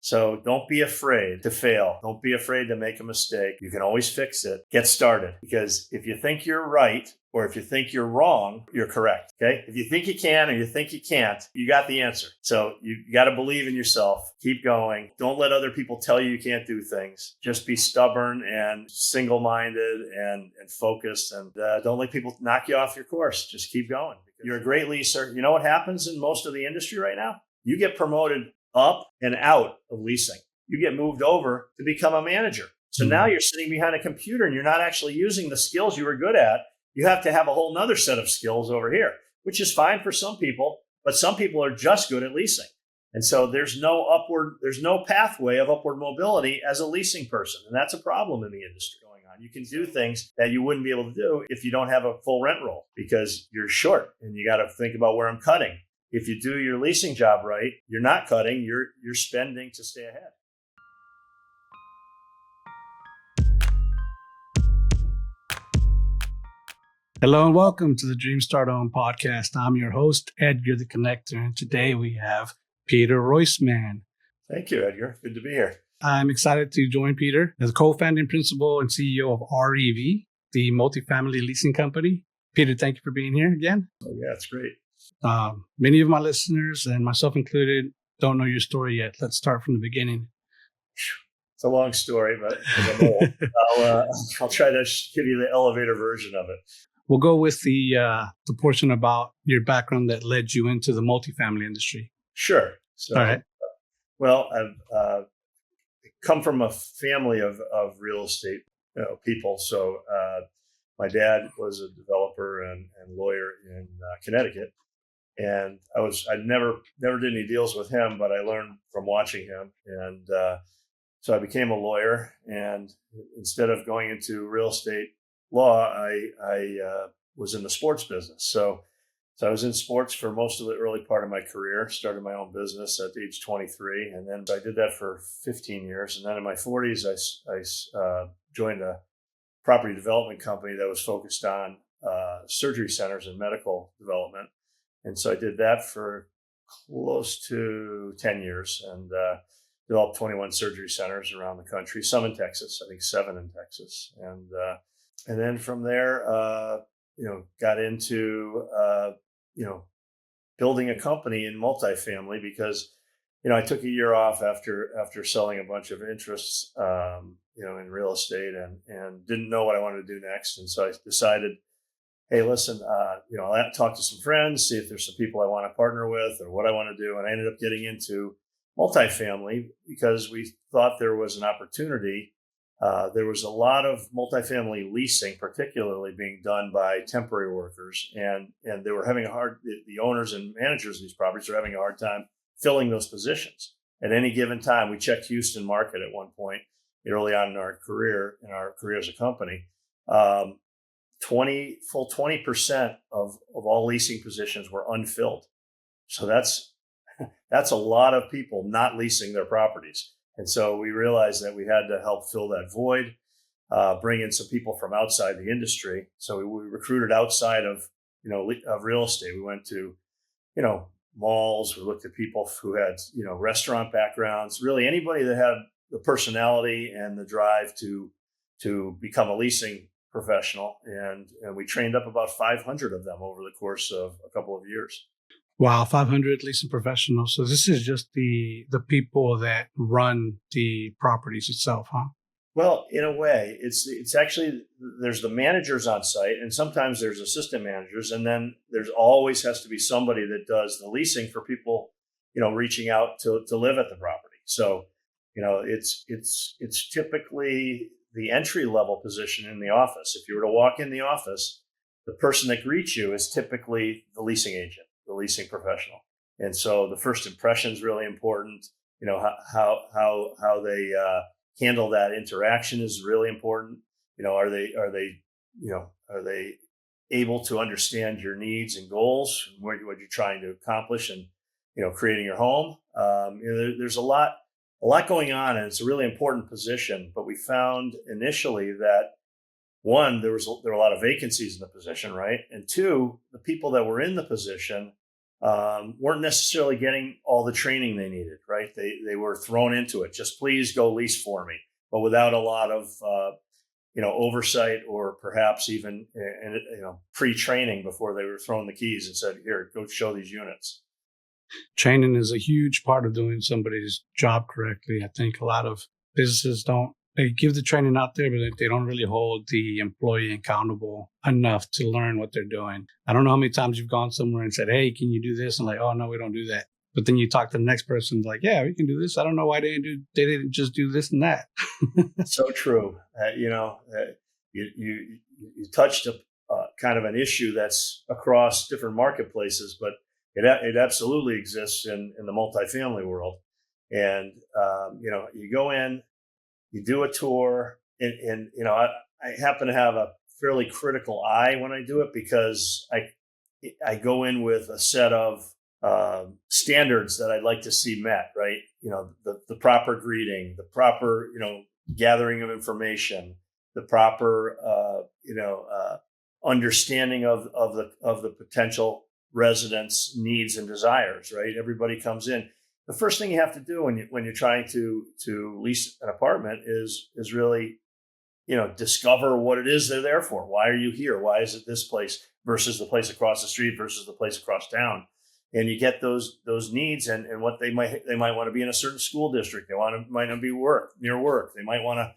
So don't be afraid to fail. Don't be afraid to make a mistake. You can always fix it. Get started. Because if you think you're right or if you think you're wrong, you're correct. Okay. If you think you can or you think you can't, you got the answer. So you got to believe in yourself. Keep going. Don't let other people tell you can't do things. Just be stubborn and single-minded and focused, and don't let people knock you off your course. Just keep going. You're a great leaser. You know what happens in most of the industry right now? You get promoted up and out of leasing. You get moved over to become a manager. So now you're sitting behind a computer and you're not actually using the skills you were good at. You have to have a whole nother set of skills over here, which is fine for some people, but some people are just good at leasing. And so there's no pathway of upward mobility as a leasing person. And that's a problem in the industry going on. You can do things that you wouldn't be able to do if you don't have a full rent roll because you're short and you got to think about where I'm cutting. If you do your leasing job right, you're not cutting, you're spending to stay ahead. Hello and welcome to the Dream Start On podcast. I'm your host, Edgar the Connector, and today we have Peter Roisman. Thank you, Edgar. Good to be here. I'm excited to join Peter as co-founding principal and CEO of REV, the multifamily leasing company. Peter, thank you for being here again. Oh, yeah, it's great. Many of my listeners, and myself included, don't know your story yet. Let's start from the beginning. It's a long story, but because I'm old, I'll try to give you the elevator version of it. We'll go with the portion about your background that led you into the multifamily industry. Sure. So, all right. Well, I've come from a family of real estate people. So my dad was a developer and lawyer in Connecticut. And I never did any deals with him, but I learned from watching him. And so I became a lawyer. And instead of going into real estate law, I was in the sports business. So I was in sports for most of the early part of my career, started my own business at age 23. And then I did that for 15 years. And then in my 40s, I joined a property development company that was focused on surgery centers and medical development. And so I did that for close to 10 years and developed 21 surgery centers around the country, some in Texas, I think 7 in Texas. And then from there, got into, building a company in multifamily because, I took a year off after selling a bunch of interests, in real estate and didn't know what I wanted to do next. And so I decided, hey, listen, I'll have to talk to some friends, see if there's some people I want to partner with or what I want to do. And I ended up getting into multifamily because we thought there was an opportunity. There was a lot of multifamily leasing, particularly being done by temporary workers. And they were having the owners and managers of these properties were having a hard time filling those positions. At any given time, we checked Houston market at one point early on in our career as a company. 20% of all leasing positions were unfilled. So that's a lot of people not leasing their properties. And so we realized that we had to help fill that void, bring in some people from outside the industry. So we recruited outside of real estate. We went to, malls. We looked at people who had, restaurant backgrounds, really anybody that had the personality and the drive to become a leasing professional. And we trained up about 500 of them over the course of a couple of years. Wow, 500 leasing professionals. So this is just the people that run the properties itself, huh? Well, in a way, it's actually, there's the managers on site and sometimes there's assistant managers. And then there's always has to be somebody that does the leasing for people, reaching out to live at the property. So, it's typically the entry level position in the office. If you were to walk in the office, the person that greets you is typically the leasing agent, the leasing professional. And so the first impression is really important. How they handle that interaction is really important. Are they able to understand your needs and goals, what you're trying to accomplish, and creating your home. There's a lot going on, and it's a really important position. But we found initially that one, there were a lot of vacancies in the position, right? And two, the people that were in the position weren't necessarily getting all the training they needed, right? They were thrown into it. Just please go lease for me, but without a lot of oversight, or perhaps even pre-training before they were thrown the keys and said, "Here, go show these units." Training is a huge part of doing somebody's job correctly. I think a lot of businesses they give the training out there, but they don't really hold the employee accountable enough to learn what they're doing. I don't know how many times you've gone somewhere and said, "Hey, can you do this?" And like, "Oh, no, we don't do that." But then you talk to the next person, like, "Yeah, we can do this. I don't know why they didn't just do this and that." So true. You touched a kind of an issue that's across different marketplaces, but it absolutely exists in the multifamily world. And you go in, you do a tour, and I happen to have a fairly critical eye when I do it, because I go in with a set of standards that I'd like to see met, right? The proper greeting, the proper gathering of information, the proper understanding of the potential residents' needs and desires, right? Everybody comes in. The first thing you have to do when you're trying to lease an apartment is really discover what it is they're there for. Why are you here? Why is it this place versus the place across the street versus the place across town? And you get those needs and what they might want to be in a certain school district. They might not be near work. They might want to,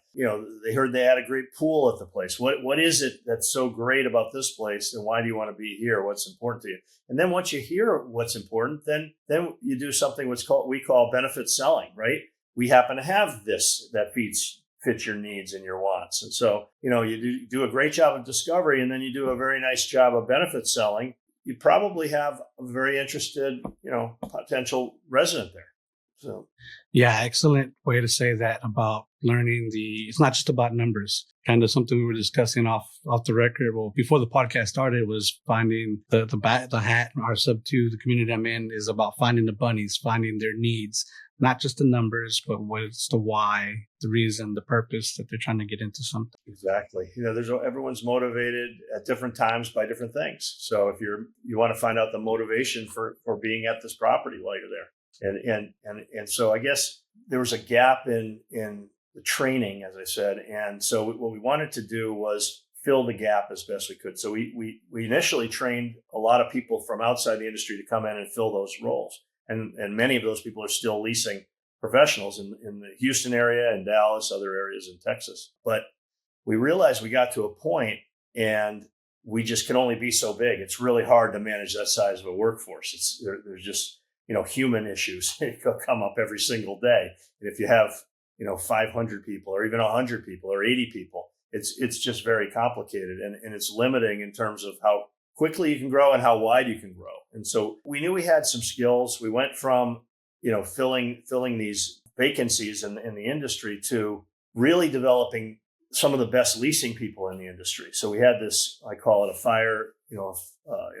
they heard they had a great pool at the place. What is it that's so great about this place, and why do you want to be here? What's important to you? And then once you hear what's important, then you do something we call benefit selling, right? We happen to have this that fits your needs and your wants. And so, you do a great job of discovery, and then you do a very nice job of benefit selling. You probably have a very interested, potential resident there. So, Yeah, excellent way to say that about learning it's not just about numbers. Kind of something we were discussing off the record. Well, before the podcast started, was finding the hat. Our sub 2, the community I'm in, is about finding the bunnies, finding their needs, not just the numbers, but what's the why, the reason, the purpose that they're trying to get into something. Exactly. Everyone's motivated at different times by different things. So if you want to find out the motivation for being at this property while you're there. And so I guess there was a gap in the training, as I said. And so what we wanted to do was fill the gap as best we could. So we initially trained a lot of people from outside the industry to come in and fill those roles. And many of those people are still leasing professionals in the Houston area and Dallas, other areas in Texas. But we realized we got to a point, and we just can only be so big. It's really hard to manage that size of a workforce. There's just, human issues come up every single day. And if you have, 500 people or even 100 people or 80 people, it's just very complicated, and it's limiting in terms of how quickly you can grow and how wide you can grow. And so we knew we had some skills. We went from, filling these vacancies in the industry to really developing some of the best leasing people in the industry. So we had this, I call it a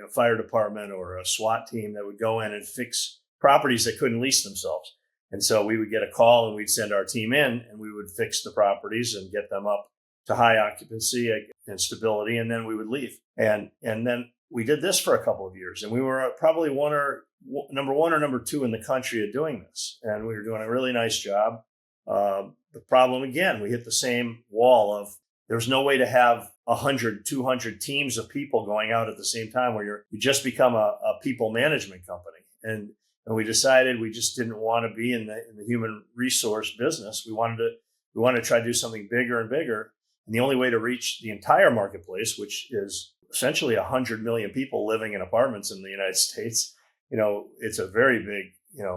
fire department or a SWAT team that would go in and fix properties that couldn't lease themselves. And so we would get a call, and we'd send our team in, and we would fix the properties and get them up to high occupancy and stability, and then we would leave. And then we did this for a couple of years, and we were probably number one or number two in the country at doing this, and we were doing a really nice job. The problem, again, we hit the same wall of there's no way to have 100, 200 teams of people going out at the same time, where you just become a people management company. And we decided we just didn't want to be in the human resource business. We wanted to try to do something bigger and bigger. And the only way to reach the entire marketplace, which is essentially 100 million people living in apartments in the United States, it's a very big,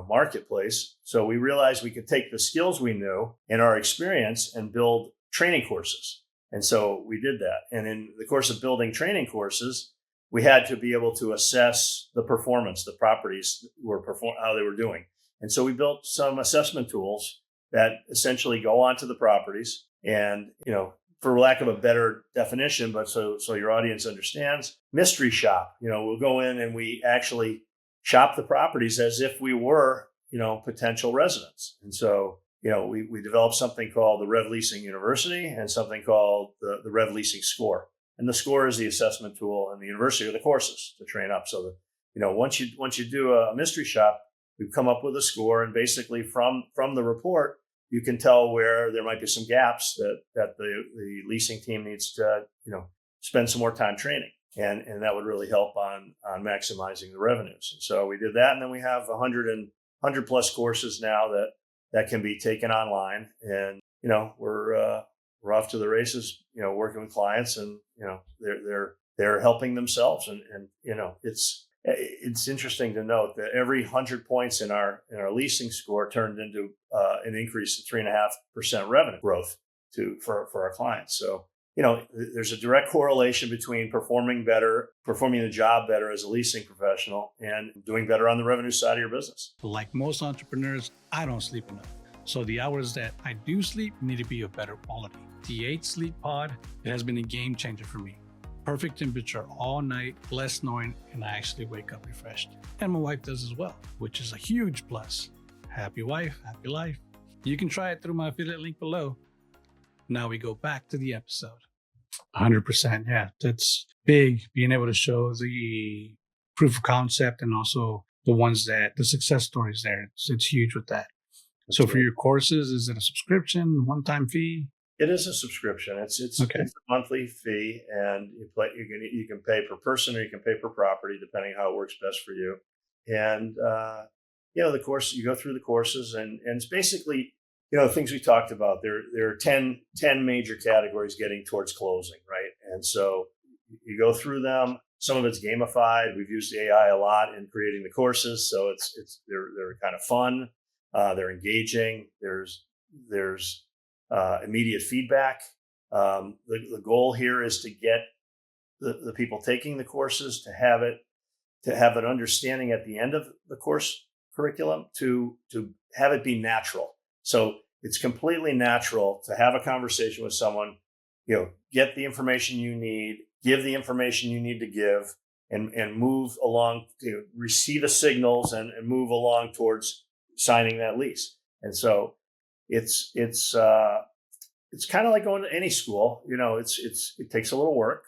marketplace. So we realized we could take the skills we knew and our experience and build training courses. And so we did that. And in the course of building training courses, we had to be able to assess the performance, the properties how they were doing. And so we built some assessment tools that essentially go onto the properties and, for lack of a better definition, but so your audience understands, mystery shop. We'll go in and we actually shop the properties as if we were, potential residents. And so, we developed something called the REV Leasing University and something called the REV Leasing Score. And the score is the assessment tool, and the university are the courses to train up. So once you do a mystery shop, we've come up with a score, and basically from the report, you can tell where there might be some gaps that the leasing team needs to, spend some more time training. And that would really help on maximizing the revenues. And so we did that. And then we have 100 plus courses now that can be taken online. And, we're off to the races, working with clients, and, they're helping themselves. And it's interesting to note that every 100 points in our leasing score turned into an increase of 3.5% revenue growth for our clients. So, there's a direct correlation between performing the job better as a leasing professional and doing better on the revenue side of your business. Like most entrepreneurs, I don't sleep enough. So the hours that I do sleep need to be of better quality. The 8 Sleep Pod, it has been a game changer for me. Perfect temperature all night, less snoring, and I actually wake up refreshed. And my wife does as well, which is a huge plus. Happy wife, happy life. You can try it through my affiliate link below. Now we go back to the episode. 100%. Yeah, that's big. Being able to show the proof of concept and also the success stories there. It's huge with that. So for your courses, is it a subscription, one-time fee? It is a subscription. It's a monthly fee, and you can pay per person or you can pay per property, depending on how it works best for you. And the course, you go through the courses, and it's basically the things we talked about. There are 10 major categories getting towards closing, right? And so you go through them. Some of it's gamified. We've used AI a lot in creating the courses, so they're kind of fun. They're engaging. There's immediate feedback. The goal here is to get the people taking the courses to have an understanding at the end of the course curriculum, to have it be natural. So it's completely natural to have a conversation with someone, get the information you need, give the information you need to give, and move along, receive the signals and move along towards signing that lease. And so it's kind of like going to any school. It takes a little work.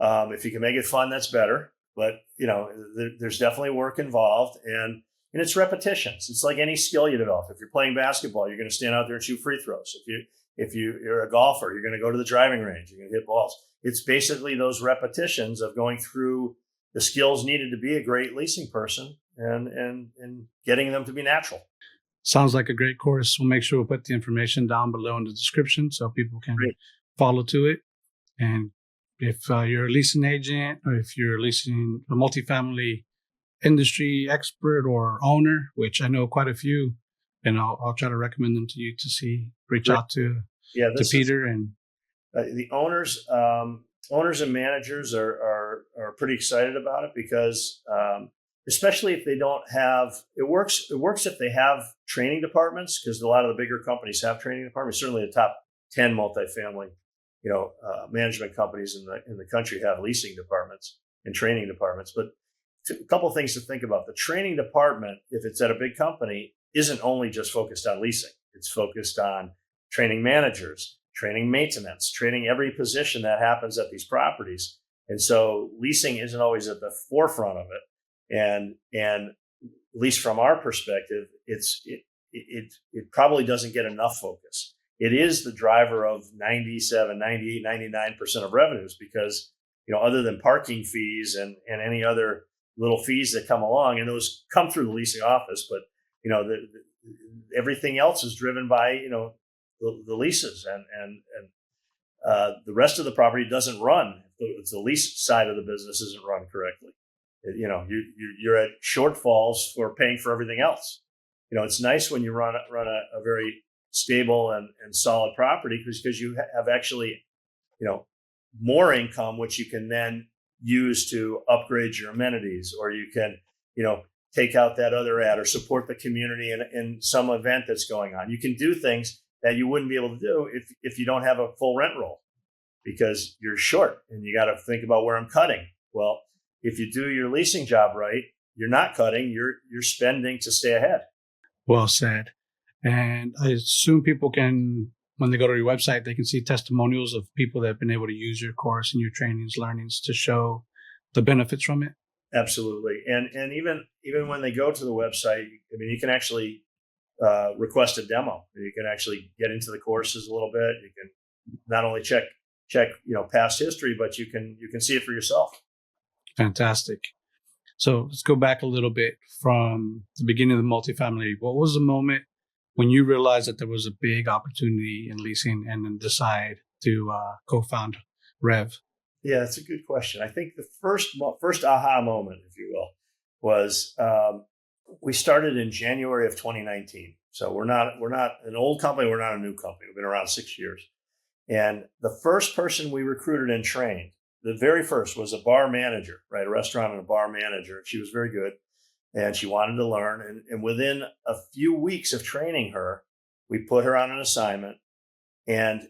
If you can make it fun, that's better. But there's definitely work involved, and it's repetitions. It's like any skill you develop. If you're playing basketball, you're going to stand out there and shoot free throws. If you're a golfer, you're going to go to the driving range. You're going to hit balls. It's basically those repetitions of going through the skills needed to be a great leasing person and getting them to be natural. Sounds like a great course. We'll make sure we'll put the information down below in the description so people can follow to it. And if you're a leasing agent, or if you're leasing a multifamily industry expert or owner, which I know quite a few, and I'll try to recommend them to you to reach out to Peter. And the owners and managers are pretty excited about it, because especially if they don't have, it works if they have training departments, because a lot of the bigger companies have training departments. Certainly the top 10 multifamily management companies in the country have leasing departments and training departments. But a couple of things to think about. The training department, if it's at a big company, isn't only just focused on leasing. It's focused on training managers, training maintenance, training every position that happens at these properties. And so leasing isn't always at the forefront of it. And at least from our perspective, it probably doesn't get enough focus. It is the driver of 97, 98, 99% of revenues, because, other than parking fees and any other little fees that come along, and those come through the leasing office, but, everything else is driven by, the leases, and the rest of the property doesn't run. It's the lease side of the business isn't run correctly. You're at shortfalls for paying for everything else. It's nice when you run a very stable and solid property, because you have actually, more income, which you can then use to upgrade your amenities, or you can, take out that other ad or support the community in some event that's going on. You can do things that you wouldn't be able to do if you don't have a full rent roll, because you're short and you got to think about where I'm cutting. Well, if you do your leasing job right, you're not cutting, you're spending to stay ahead. Well said. And I assume people can, when they go to your website, they can see testimonials of people that have been able to use your course and your trainings, learnings to show the benefits from it. Absolutely. And even when they go to the website, I mean, you can actually request a demo. You can actually get into the courses a little bit. You can not only check past history, but you can see it for yourself. Fantastic. So let's go back a little bit from the beginning of the multifamily. What was the moment when you realized that there was a big opportunity in leasing and then decide to co-found REV? Yeah, that's a good question. I think the first aha moment, if you will, was we started in January of 2019. So we're not an old company. We're not a new company. We've been around 6 years. And the first person we recruited and trained, the very first, was a bar manager, right? A restaurant and a bar manager. She was very good and she wanted to learn. And within a few weeks of training her, we put her on an assignment. And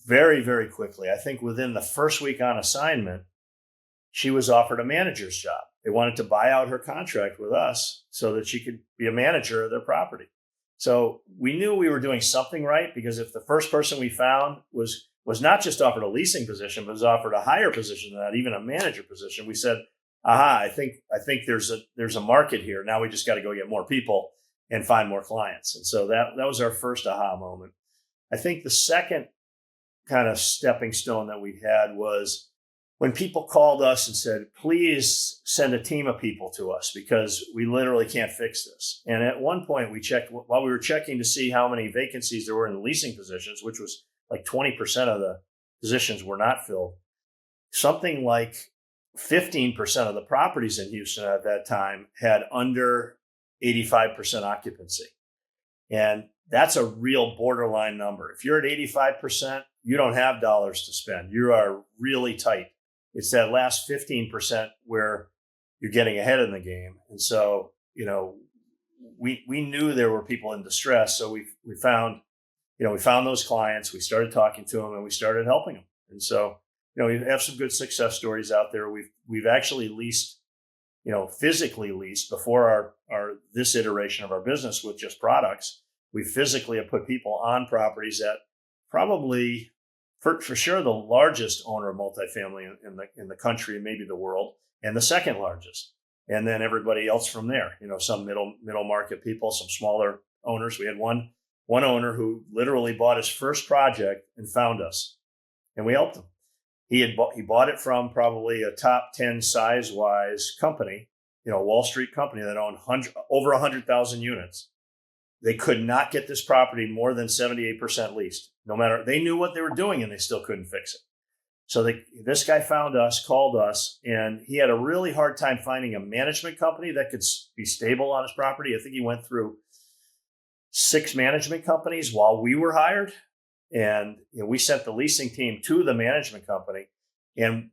very, very quickly, I think within the first week on assignment, she was offered a manager's job. They wanted to buy out her contract with us so that she could be a manager of their property. So we knew we were doing something right, because if the first person we found was not just offered a leasing position, but was offered a higher position than that, even a manager position, we said, aha, I think there's a market here. Now we just got to go get more people and find more clients. And so that was our first aha moment. I think the second kind of stepping stone that we had was when people called us and said, please send a team of people to us because we literally can't fix this. And at one point we checked, while we were checking to see how many vacancies there were in the leasing positions, which was like 20% of the positions were not filled, something like 15% of the properties in Houston at that time had under 85% occupancy. And that's a real borderline number. If you're at 85%, you don't have dollars to spend. You are really tight. It's that last 15% where you're getting ahead in the game. And so, we knew there were people in distress. So we found those clients, we started talking to them, and we started helping them. And so, we have some good success stories out there. We've actually leased, physically leased before our this iteration of our business with just products. We physically have put people on properties at probably, for sure, the largest owner of multifamily in the country, maybe the world, and the second largest. And then everybody else from there, some middle market people, some smaller owners. We had one owner who literally bought his first project and found us, and we helped him. He bought it from probably a top 10 size-wise company, Wall Street company that owned over 100,000 units. They could not get this property more than 78% leased. No matter, they knew what they were doing and they still couldn't fix it. So this guy found us, called us, and he had a really hard time finding a management company that could be stable on his property. I think he went through 6 management companies while we were hired. And we sent the leasing team to the management company. And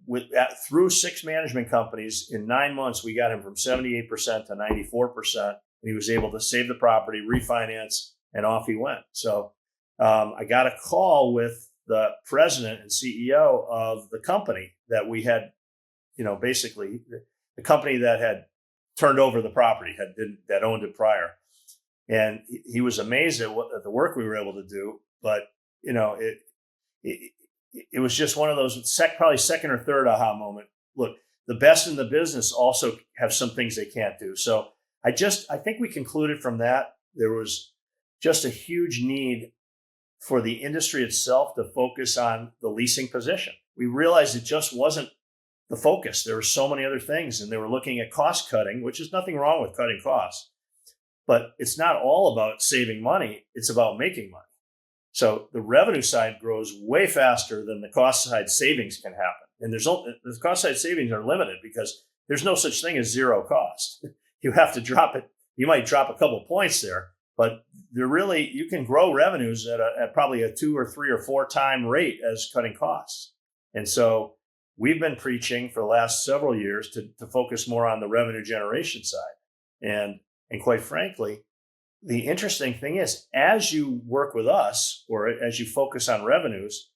through 6 management companies, in 9 months, we got him from 78% to 94%. And he was able to save the property, refinance, and off he went. So I got a call with the president and CEO of the company that we had, basically the company that had turned over the property, that owned it prior. And he was amazed at the work we were able to do. But, it was just one of those probably second or third aha moment. Look, the best in the business also have some things they can't do. So I think we concluded from that there was just a huge need for the industry itself to focus on the leasing position. We realized it just wasn't the focus. There were so many other things, and they were looking at cost cutting, which is nothing wrong with cutting costs, but it's not all about saving money. It's about making money. So the revenue side grows way faster than the cost side savings can happen. And the cost side savings are limited because there's no such thing as zero cost. You have to drop it. You might drop a couple points there, but you can grow revenues at probably a 2 or 3 or 4 time rate as cutting costs. And so we've been preaching for the last several years to focus more on the revenue generation side. And quite frankly, the interesting thing is, as you work with us or as you focus on revenues,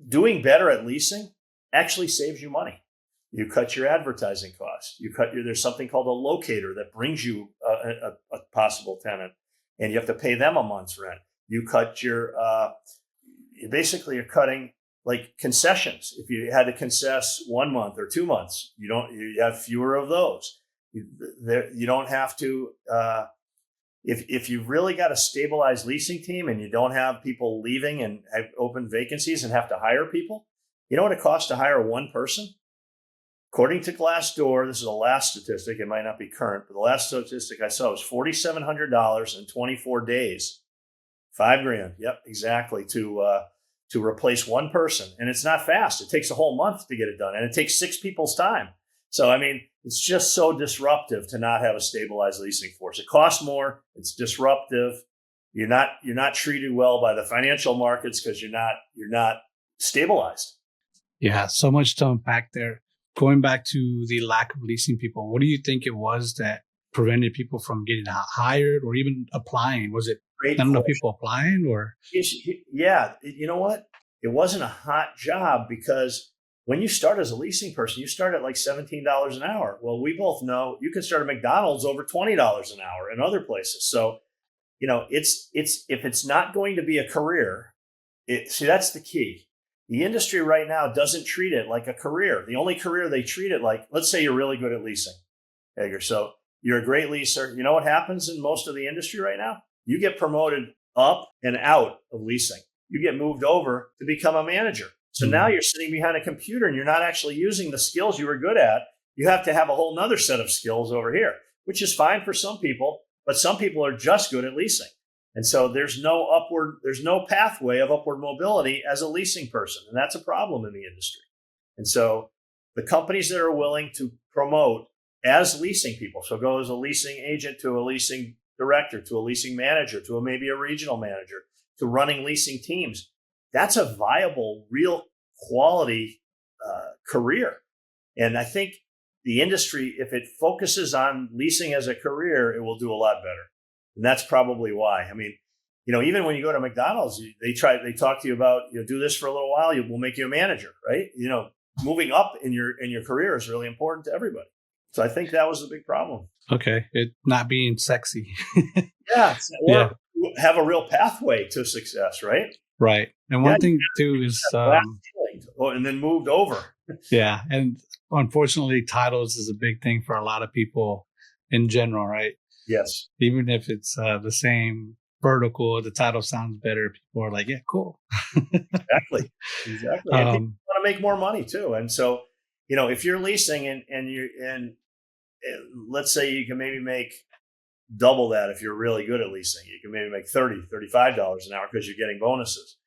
doing better at leasing actually saves you money. You cut your advertising costs. There's something called a locator that brings you a possible tenant, and you have to pay them a month's rent. You cut you're cutting like concessions. If you had to concess 1 month or 2 months, you have fewer of those. You don't have to. If you've really got a stabilized leasing team and you don't have people leaving and have open vacancies and have to hire people, you know what it costs to hire one person? According to Glassdoor, this is the last statistic. It might not be current, but the last statistic I saw was $4,700 in 24 days. $5,000. Yep, exactly. To replace one person. And it's not fast. It takes a whole month to get it done. And it takes 6 people's time. So, I mean, it's just so disruptive to not have a stabilized leasing force. It costs more. It's disruptive. You're not treated well by the financial markets because you're not stabilized. Yeah, so much to unpack there. Going back to the lack of leasing people, what do you think it was that prevented people from getting hired or even applying? Was it not enough people applying, or? Yeah, you know what? It wasn't a hot job because when you start as a leasing person, you start at like $17 an hour. Well, we both know you can start at McDonald's over $20 an hour and other places. So, it's if it's not going to be a career, see, that's the key. The industry right now doesn't treat it like a career. The only career they treat it like, let's say you're really good at leasing, Edgar. So you're a great leaser. You know what happens in most of the industry right now? You get promoted up and out of leasing. You get moved over to become a manager. So now you're sitting behind a computer and you're not actually using the skills you were good at. You have to have a whole nother set of skills over here, which is fine for some people, but some people are just good at leasing. And so there's no pathway of upward mobility as a leasing person. And that's a problem in the industry. And so the companies that are willing to promote as leasing people, so go as a leasing agent to a leasing director, to a leasing manager, to maybe a regional manager, to running leasing teams, that's a viable, real quality career. And I think the industry, if it focuses on leasing as a career, it will do a lot better. And that's probably why. I mean, even when you go to McDonald's, they talk to you about, do this for a little while, we'll make you a manager, right? Moving up in your career is really important to everybody. So I think that was a big problem. Okay. It not being sexy. Yeah. Or have a real pathway to success, right? Right. And one thing too is, and then moved over. Yeah. And unfortunately, titles is a big thing for a lot of people in general, right? Yes. Even if it's the same vertical, the title sounds better. People are like, yeah, cool. Exactly. And people want to make more money too. And so, if you're leasing and let's say you can maybe make double that if you're really good at leasing, you can maybe make $30, $35 an hour because you're getting bonuses.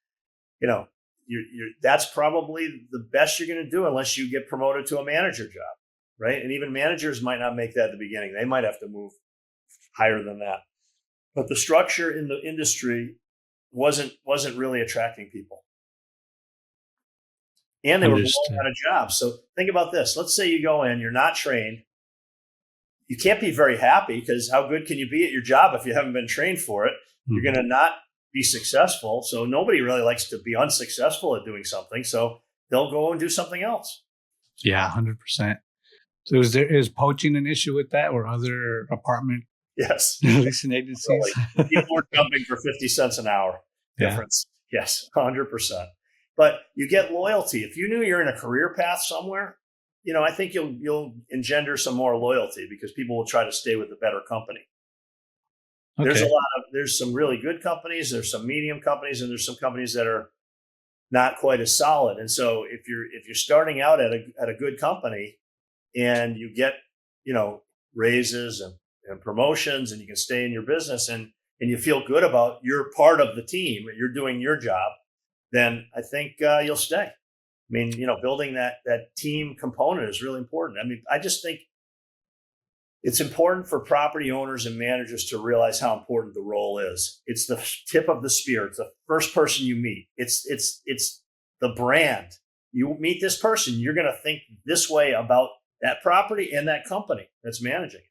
That's probably the best you're going to do unless you get promoted to a manager job, right? And even managers might not make that at the beginning. They might have to move higher than that. But the structure in the industry wasn't really attracting people. And they were blowing out of jobs. So think about this. Let's say you go in, you're not trained. You can't be very happy because how good can you be at your job if you haven't been trained for it? Mm-hmm. You're going to not be successful. So nobody really likes to be unsuccessful at doing something. So they'll go and do something else. Yeah, 100%. So is poaching an issue with that or other apartment leasing agencies? People are jumping for 50 cents an hour difference. Yeah. Yes, 100%. But you get loyalty. If you knew you're in a career path somewhere, I think you'll engender some more loyalty because people will try to stay with a better company. Okay. There's some really good companies, there's some medium companies, and there's some companies that are not quite as solid. And so if you're starting out at a good company and you get, raises and promotions and you can stay in your business and you feel good about you're part of the team and you're doing your job, then I think you'll stay. I mean, building that team component is really important. I mean, I just think it's important for property owners and managers to realize how important the role is. It's the tip of the spear. It's the first person you meet. It's the brand. You meet this person, you're going to think this way about that property and that company that's managing it.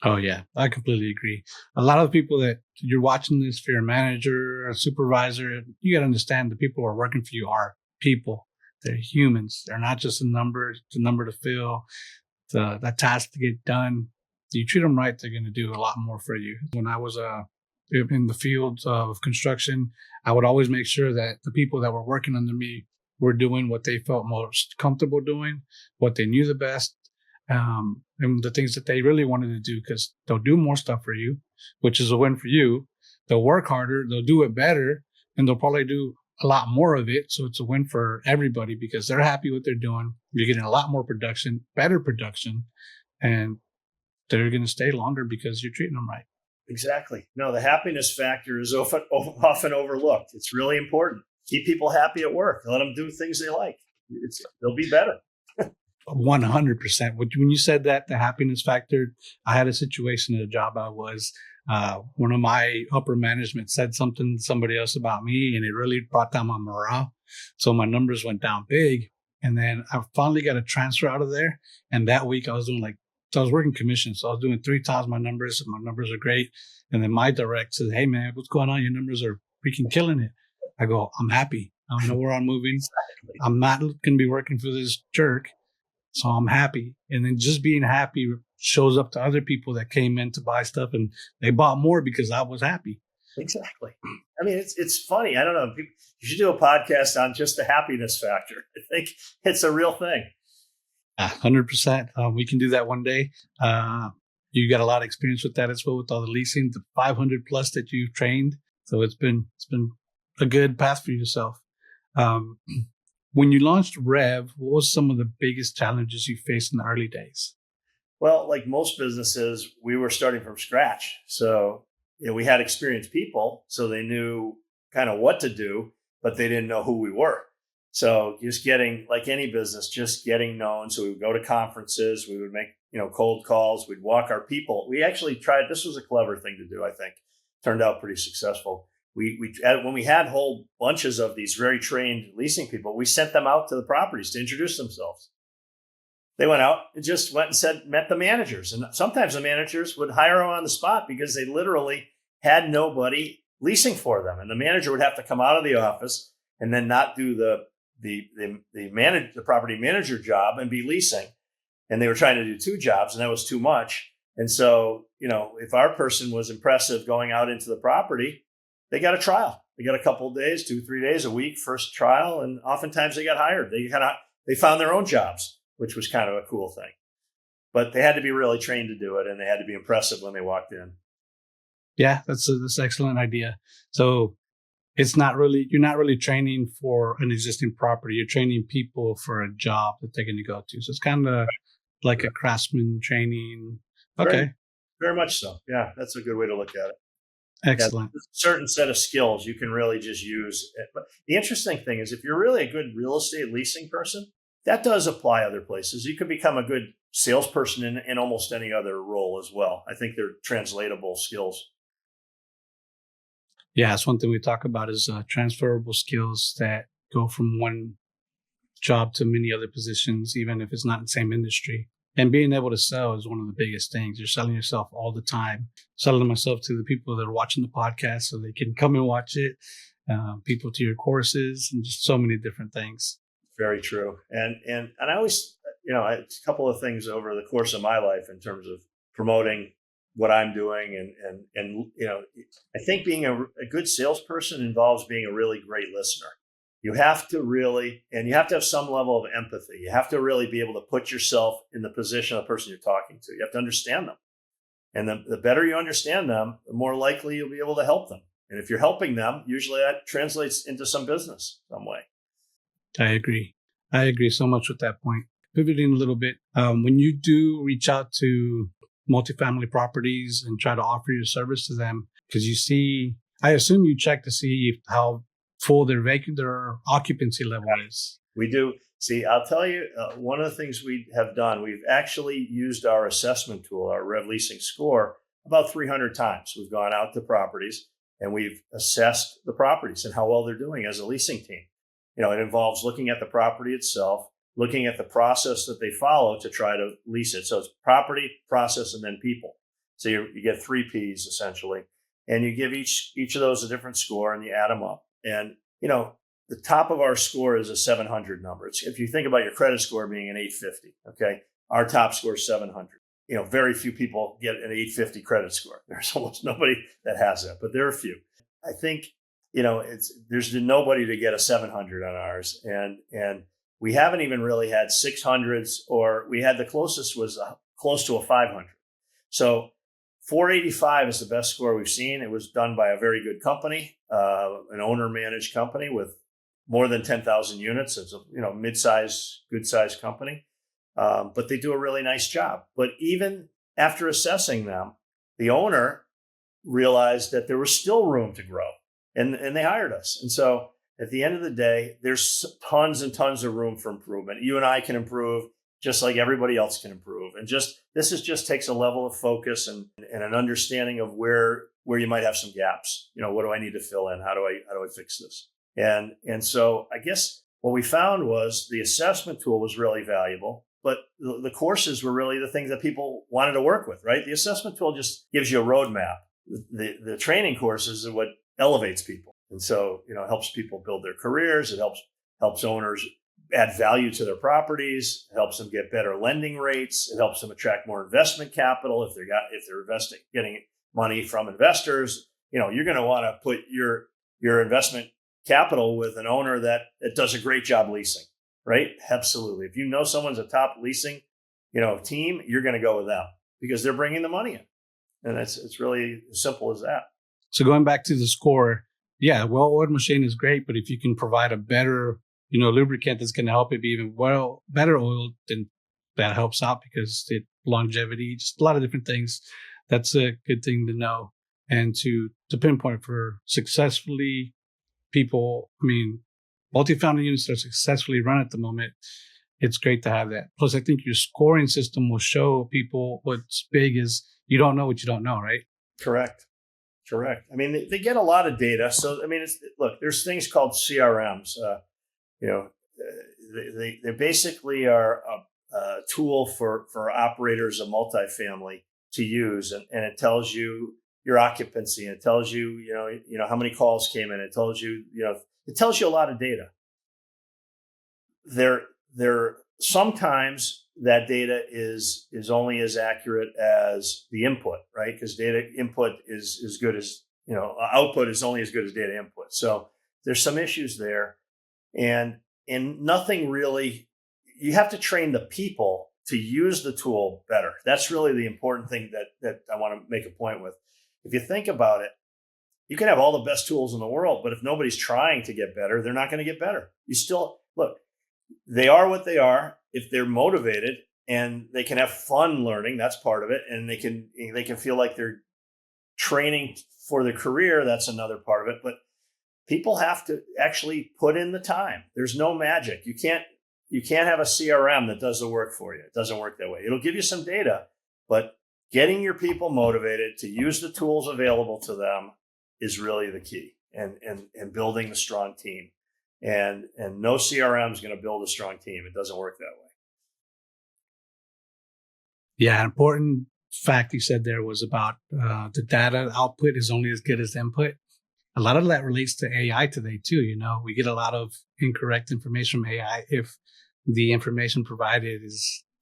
Oh, yeah, I completely agree. A lot of people that you're watching this, if you're a manager, a supervisor, you got to understand the people who are working for you are people. They're humans. They're not just a number to fill, the task to get done. You treat them right, they're going to do a lot more for you. When I was in the field of construction, I would always make sure that the people that were working under me were doing what they felt most comfortable doing, what they knew the best. and the things that they really wanted to do, because they'll do more stuff for you, which is a win for you. They'll work harder, they'll do it better, and they'll probably do a lot more of it. So it's a win for everybody because they're happy with what they're doing. You're getting a lot more production, better production, and they're going to stay longer because you're treating them right. Exactly. No, the happiness factor is often overlooked. It's really important. Keep people happy at work. Let them do things they like. They'll be better. 100%. When you said that, the happiness factor, I had a situation at a job I was, one of my upper management said something to somebody else about me, and it really brought down my morale. So my numbers went down big. And then I finally got a transfer out of there. And that week I was working commission. So I was doing 3 times my numbers. My numbers are great. And then my direct said, "Hey man, what's going on? Your numbers are freaking killing it." I go, "I'm happy. I know where I'm moving. Exactly. I'm not going to be working for this jerk. So I'm happy." And then just being happy shows up to other people that came in to buy stuff, and they bought more because I was happy. Exactly. I mean, it's funny. I don't know. You should do a podcast on just the happiness factor. I think it's a real thing. 100%. We can do that one day. You got a lot of experience with that as well, with all the leasing, the 500 plus that you've trained. So it's been a good path for yourself. When you launched REV, what was some of the biggest challenges you faced in the early days? Well, like most businesses, we were starting from scratch. So, we had experienced people, so they knew kind of what to do, but they didn't know who we were. So just getting, like any business, just getting known. So we would go to conferences, we would make, cold calls, we'd walk our people. We actually tried, this was a clever thing to do, I think. Turned out pretty successful. When we had whole bunches of these very trained leasing people, we sent them out to the properties to introduce themselves. They went out and just went and met the managers. And sometimes the managers would hire them on the spot because they literally had nobody leasing for them. And the manager would have to come out of the office and then not do the property manager job and be leasing. And they were trying to do 2 jobs, and that was too much. And so, if our person was impressive going out into the property, they got a trial. They got a couple of days, 2-3 days a week, first trial. And oftentimes they got hired. They found their own jobs, which was kind of a cool thing. But they had to be really trained to do it, and they had to be impressive when they walked in. Yeah, that's an excellent idea. So you're not really training for an existing property. You're training people for a job that they're going to go to. So it's kind of like a craftsman training. Okay. Very, very much so. Yeah, that's a good way to look at it. Excellent. Yeah, a certain set of skills you can really just use. But the interesting thing is, if you're really a good real estate leasing person, that does apply other places. You could become a good salesperson in almost any other role as well. I think they're translatable skills. Yeah, it's one thing we talk about is transferable skills that go from one job to many other positions, even if it's not in the same industry. And being able to sell is one of the biggest things. You're selling yourself all the time. Selling myself to the people that are watching the podcast so they can come and watch it, people to your courses, and just so many different things. Very true. And I always, a couple of things over the course of my life in terms of promoting what I'm doing. And I think being a good salesperson involves being a really great listener. You have to have some level of empathy. You have to really be able to put yourself in the position of the person you're talking to. You have to understand them. And the better you understand them, the more likely you'll be able to help them. And if you're helping them, usually that translates into some business some way. I agree so much with that point. Pivoting a little bit, when you do reach out to multifamily properties and try to offer your service to them, because I assume you check to see how full their occupancy level is. We do. See, I'll tell you, one of the things we have done, we've actually used our assessment tool, our REV Leasing score, about 300 times. We've gone out to properties and we've assessed the properties and how well they're doing as a leasing team. It involves looking at the property itself, looking at the process that they follow to try to lease it. So it's property, process, and then people. So you get 3 Ps essentially, and you give each of those a different score and you add them up. And, the top of our score is a 700 number. If you think about your credit score being an 850, okay, our top score is 700. Very few people get an 850 credit score. There's almost nobody that has that, but there are a few. I think, there's nobody to get a 700 on ours. And We haven't even really had 600s, or we had the closest was close to a 500. So 485 is the best score we've seen. It was done by a very good company, an owner-managed company with more than 10,000 units. It's a mid-size, good-sized company, but they do a really nice job. But even after assessing them, the owner realized that there was still room to grow, and they hired us. And so at the end of the day, there's tons and tons of room for improvement. You and I can improve just like everybody else can improve. And this just takes a level of focus and an understanding of where you might have some gaps. What do I need to fill in? How do I fix this? And so I guess what we found was the assessment tool was really valuable, but the courses were really the things that people wanted to work with, right? The assessment tool just gives you a roadmap. The training courses are what elevates people. And so, it helps people build their careers. It helps owners add value to their properties. It helps them get better lending rates. It helps them attract more investment capital if they're investing, getting money from investors. You're going to want to put your investment capital with an owner that does a great job leasing, right? Absolutely. If you know someone's a top leasing, team, you're going to go with them because they're bringing the money in. And it's really as simple as that. So going back to the score, yeah, well-oiled machine is great, but if you can provide a better, lubricant that's going to help it be even better oiled, then that helps out because it longevity, just a lot of different things. That's a good thing to know and to pinpoint for successfully people. I mean, multifamily units that are successfully run at the moment. It's great to have that. Plus, I think your scoring system will show people what's big is you don't know what you don't know, right? Correct. I mean, they get a lot of data. So, I mean, look, there's things called CRMs. They basically are a tool for operators of multifamily to use, and it tells you your occupancy, and it tells you, how many calls came in. It tells you, it tells you a lot of data. There sometimes that data is only as accurate as the input, right? Because data input is as good as, output is only as good as data input. So there's some issues there, and nothing really, you have to train the people to use the tool better. That's really the important thing that I want to make a point with. If you think about it, you can have all the best tools in the world, but if nobody's trying to get better, they're not going to get better. They are what they are. If they're motivated and they can have fun learning, that's part of it. And they can feel like they're training for their career. That's another part of it. But people have to actually put in the time. There's no magic. You can't have a CRM that does the work for you. It doesn't work that way. It'll give you some data, but getting your people motivated to use the tools available to them is really the key, and building a strong team. And no CRM is going to build a strong team. It doesn't work that way. Yeah, important fact you said there was about the data output is only as good as input. A lot of that relates to AI today too. We get a lot of incorrect information from AI if the information provided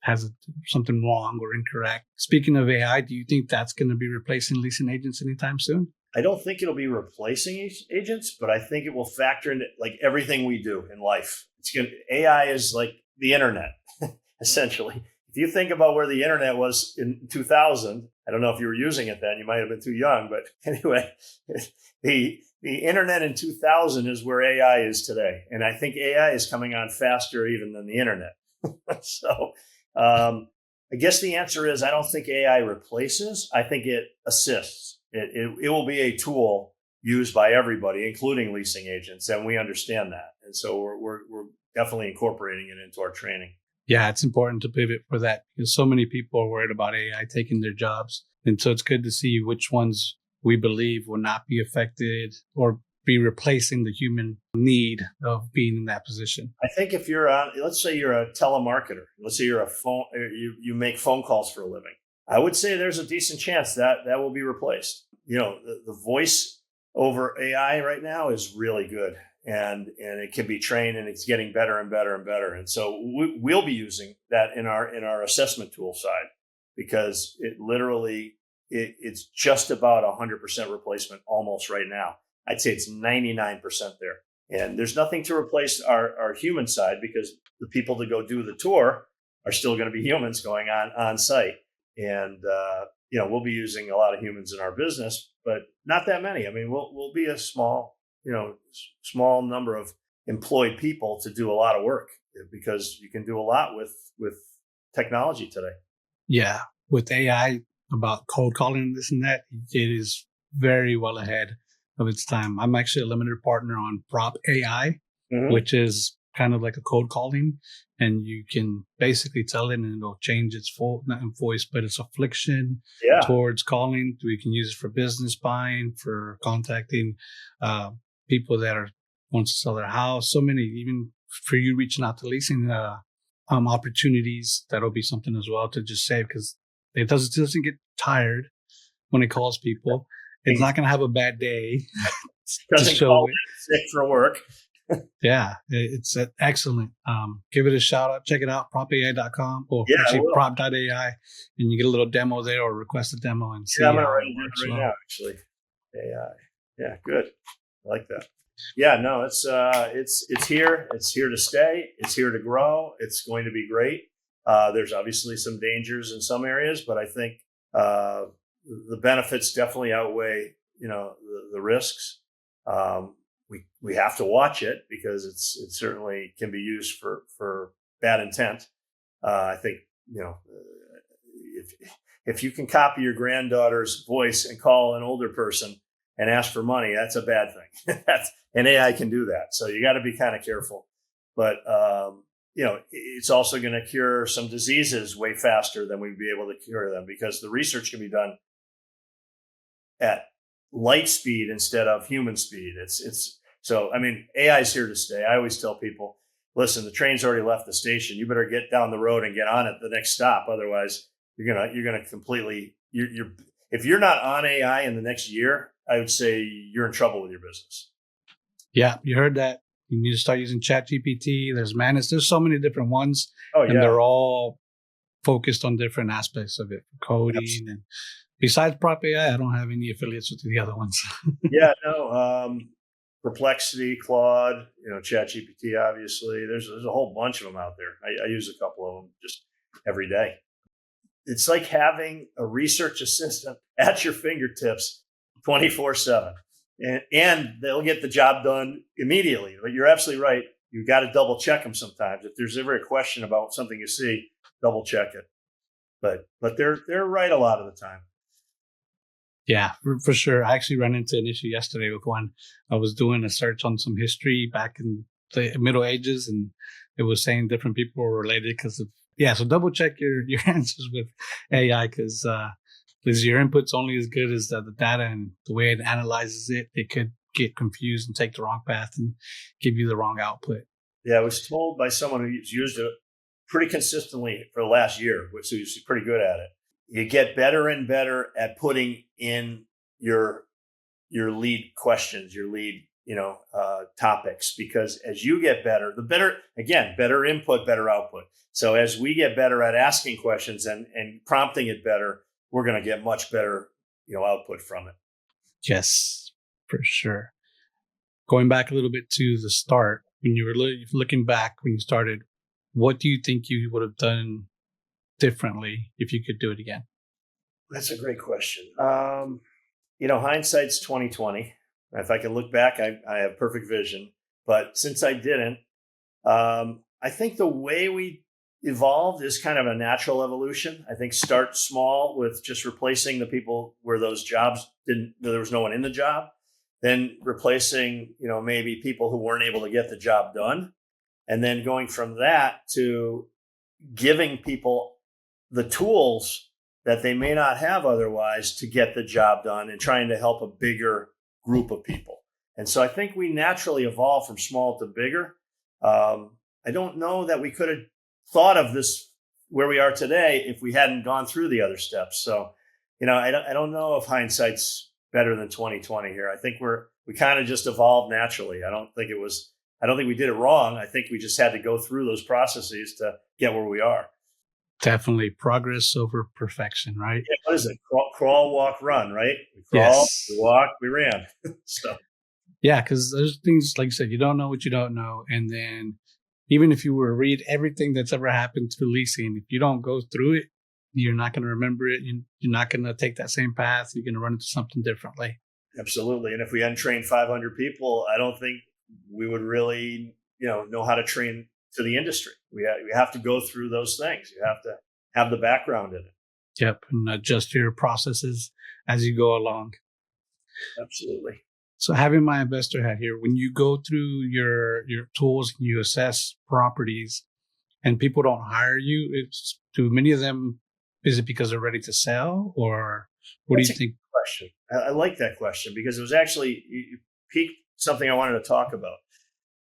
has something wrong or incorrect. Speaking of AI, do you think that's going to be replacing leasing agents anytime soon? I don't think it'll be replacing agents, but I think it will factor into like everything we do in life. AI is like the internet, essentially. If you think about where the internet was in 2000, I don't know if you were using it then, you might have been too young, but anyway, the internet in 2000 is where AI is today. And I think AI is coming on faster even than the internet. So I guess the answer is I don't think AI replaces, I think it assists. It will be a tool used by everybody, including leasing agents, and we understand that. And so we're definitely incorporating it into our training. Yeah, it's important to pivot for that because so many people are worried about AI taking their jobs. And so it's good to see which ones we believe will not be affected or be replacing the human need of being in that position. I think if let's say you're a telemarketer, let's say you make phone calls for a living. I would say there's a decent chance that will be replaced. The voice over AI right now is really good, and it can be trained, and it's getting better and better and better. And so we'll be using that in our assessment tool side, because it's just about 100% replacement almost right now. I'd say it's 99% there. And there's nothing to replace our human side, because the people that go do the tour are still going to be humans going on site. And, we'll be using a lot of humans in our business, but not that many. I mean, we'll be a small number of employed people to do a lot of work, because you can do a lot with technology today. Yeah. With AI about cold calling, this and that, it is very well ahead of its time. I'm actually a limited partner on Prop AI, which is kind of like a cold calling, and you can basically tell it and it'll change its not in voice, but its affliction towards calling. We can use it for business buying, for contacting people that wants to sell their house. So many, even for you reaching out to leasing opportunities. That'll be something as well to just say, because it doesn't get tired when it calls people. It's not going to have a bad day. Doesn't call sick for work. Yeah, it's excellent. Give it a shout out. Check it out, propai.com, or actually prop.ai, and you get a little demo there, or request a demo and see I'm how right it works. Now, actually. AI. Yeah, good. I like that. Yeah, no, it's here. It's here to stay. It's here to grow. It's going to be great. There's obviously some dangers in some areas, but I think the benefits definitely outweigh the risks. We have to watch it, because it certainly can be used for bad intent. I think if you can copy your granddaughter's voice and call an older person and ask for money, that's a bad thing. And AI can do that, so you got to be kind of careful. But it's also going to cure some diseases way faster than we'd be able to cure them, because the research can be done at light speed instead of human speed. So, I mean, AI is here to stay. I always tell people, listen, the train's already left the station. You better get down the road and get on it the next stop. Otherwise, you're gonna completely if you're not on AI in the next year, I would say you're in trouble with your business. Yeah, you heard that. You need to start using ChatGPT. There's so many different ones, and they're all focused on different aspects of it, coding. Absolutely. And besides Prop AI, I don't have any affiliates with the other ones. Perplexity, Claude, ChatGPT, obviously. There's a whole bunch of them out there. I use a couple of them just every day. It's like having a research assistant at your fingertips 24/7. And they'll get the job done immediately. But you're absolutely right. You've got to double check them sometimes. If there's ever a question about something you see, double check it. But they're right a lot of the time. Yeah, for sure. I actually ran into an issue yesterday with one. I was doing a search on some history back in the Middle Ages, and it was saying different people were related because of, so double check your answers with AI, because your input's only as good as the data, and the way it analyzes it, it could get confused and take the wrong path and give you the wrong output. Yeah, I was told by someone who's used it pretty consistently for the last year, which is pretty good at it. You get better and better at putting in your lead questions, your lead topics, because as you get better, better input, better output. So as we get better at asking questions and prompting it better, we're going to get much better output from it. Yes, for sure. Going back a little bit to the start, when you were looking back when you started, what do you think you would have done differently if you could do it again? That's a great question. Hindsight's 20/20. If I can look back, I have perfect vision. But since I didn't, I think the way we evolved is kind of a natural evolution. I think start small with just replacing the people where those jobs there was no one in the job. Then replacing, maybe people who weren't able to get the job done. And then going from that to giving people the tools that they may not have otherwise to get the job done, and trying to help a bigger group of people. And so I think we naturally evolved from small to bigger. I don't know that we could have thought of this where we are today if we hadn't gone through the other steps. So, I don't know if hindsight's better than 20/20 here. I think we kind of just evolved naturally. I don't think we did it wrong. I think we just had to go through those processes to get where we are. Definitely progress over perfection, right? Yeah, what is it? Crawl, walk, run, right? We crawl, we walk, we ran. So. Yeah, because there's things, like you said, you don't know what you don't know. And then even if you were to read everything that's ever happened to leasing, if you don't go through it, you're not going to remember it. You're not going to take that same path. You're going to run into something differently. Absolutely. And if we untrained 500 people, I don't think we would really, know how to train to the industry. We have to go through those things. You have to have the background in it. Yep. And adjust your processes as you go along. Absolutely. So having my investor hat here, when you go through your tools and you assess properties and people don't hire you, do many of them, is it because they're ready to sell, or what That's do you think? question. I like that question because it was actually, you piqued something I wanted to talk about,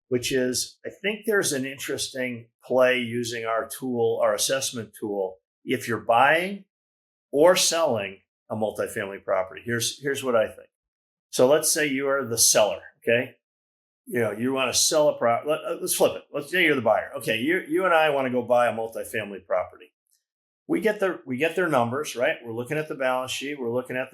which is I think there's an interesting play using our tool, our assessment tool, if you're buying or selling a multifamily property. Here's what I think. So let's say you are the seller, okay? You want to sell a property. Let's flip it. Let's say you're the buyer. Okay, you and I want to go buy a multifamily property. We get their numbers, right? We're looking at the balance sheet. We're looking at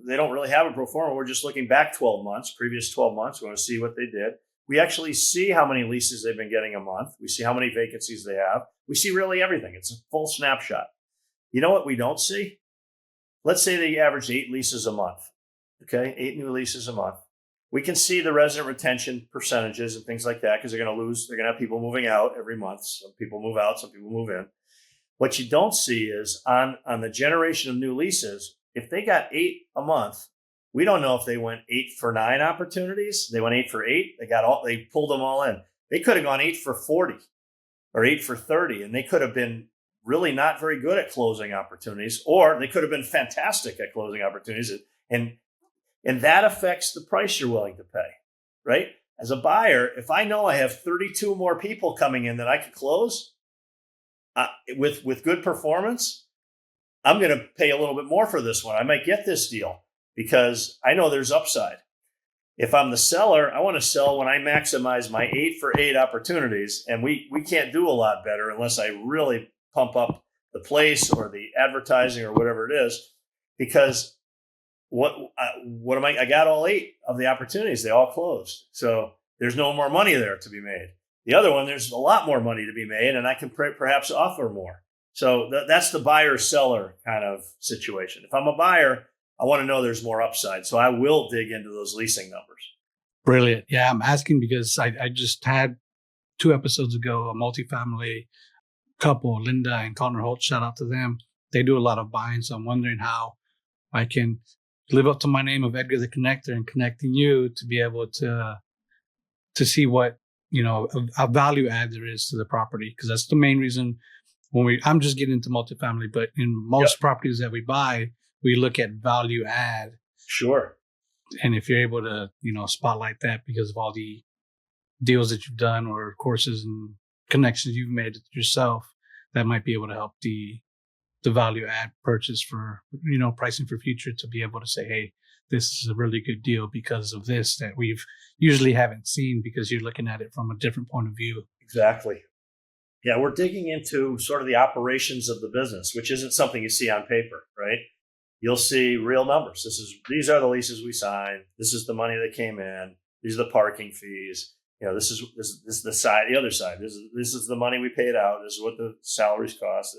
they don't really have a pro forma. We're just looking back 12 months, previous 12 months. We want to see what they did. We actually see how many leases they've been getting a month. We see how many vacancies they have. We see really everything. It's a full snapshot. You know what we don't see? Let's say they averaged 8 leases a month. Okay, 8 new leases a month. We can see the resident retention percentages and things like that because they're going to have people moving out every month. Some people move out, some people move in. What you don't see is on the generation of new leases, if they got 8 a month, we don't know if they went 8 for 9 opportunities. They went 8 for 8. They pulled them all in. They could have gone 8 for 40 or 8 for 30, and they could have been really not very good at closing opportunities, or they could have been fantastic at closing opportunities. And that affects the price you're willing to pay, right? As a buyer, if I know I have 32 more people coming in that I could close with good performance, I'm going to pay a little bit more for this one. I might get this deal because I know there's upside. If I'm the seller, I want to sell when I maximize my 8 for 8 opportunities. And we can't do a lot better unless I really pump up the place or the advertising or whatever it is, because I got all 8 of the opportunities. They all closed. So there's no more money there to be made. The other one, there's a lot more money to be made, and I can perhaps offer more. So that's the buyer-seller kind of situation. If I'm a buyer, I want to know there's more upside. So I will dig into those leasing numbers. Brilliant. Yeah, I'm asking because I just had 2 episodes ago a multifamily couple, Linda and Connor Holt, shout out to them. They do a lot of buying, so I'm wondering how I can live up to my name of Edgar the Connector and connecting you to be able to see what a value add there is to the property, because that's the main reason I'm just getting into multifamily, but in most properties that we buy, we look at value add. Sure. And if you're able to spotlight that because of all the deals that you've done or courses and connections you've made yourself, that might be able to help the value add purchase for pricing for future, to be able to say, hey, this is a really good deal because of this that we've usually haven't seen, because you're looking at it from a different point of view. Exactly. Yeah, we're digging into sort of the operations of the business, which isn't something you see on paper, right? You'll see real numbers. These are the leases we signed. This is the money that came in. These are the parking fees. This is the side, the other side. This is the money we paid out. This is what the salaries cost.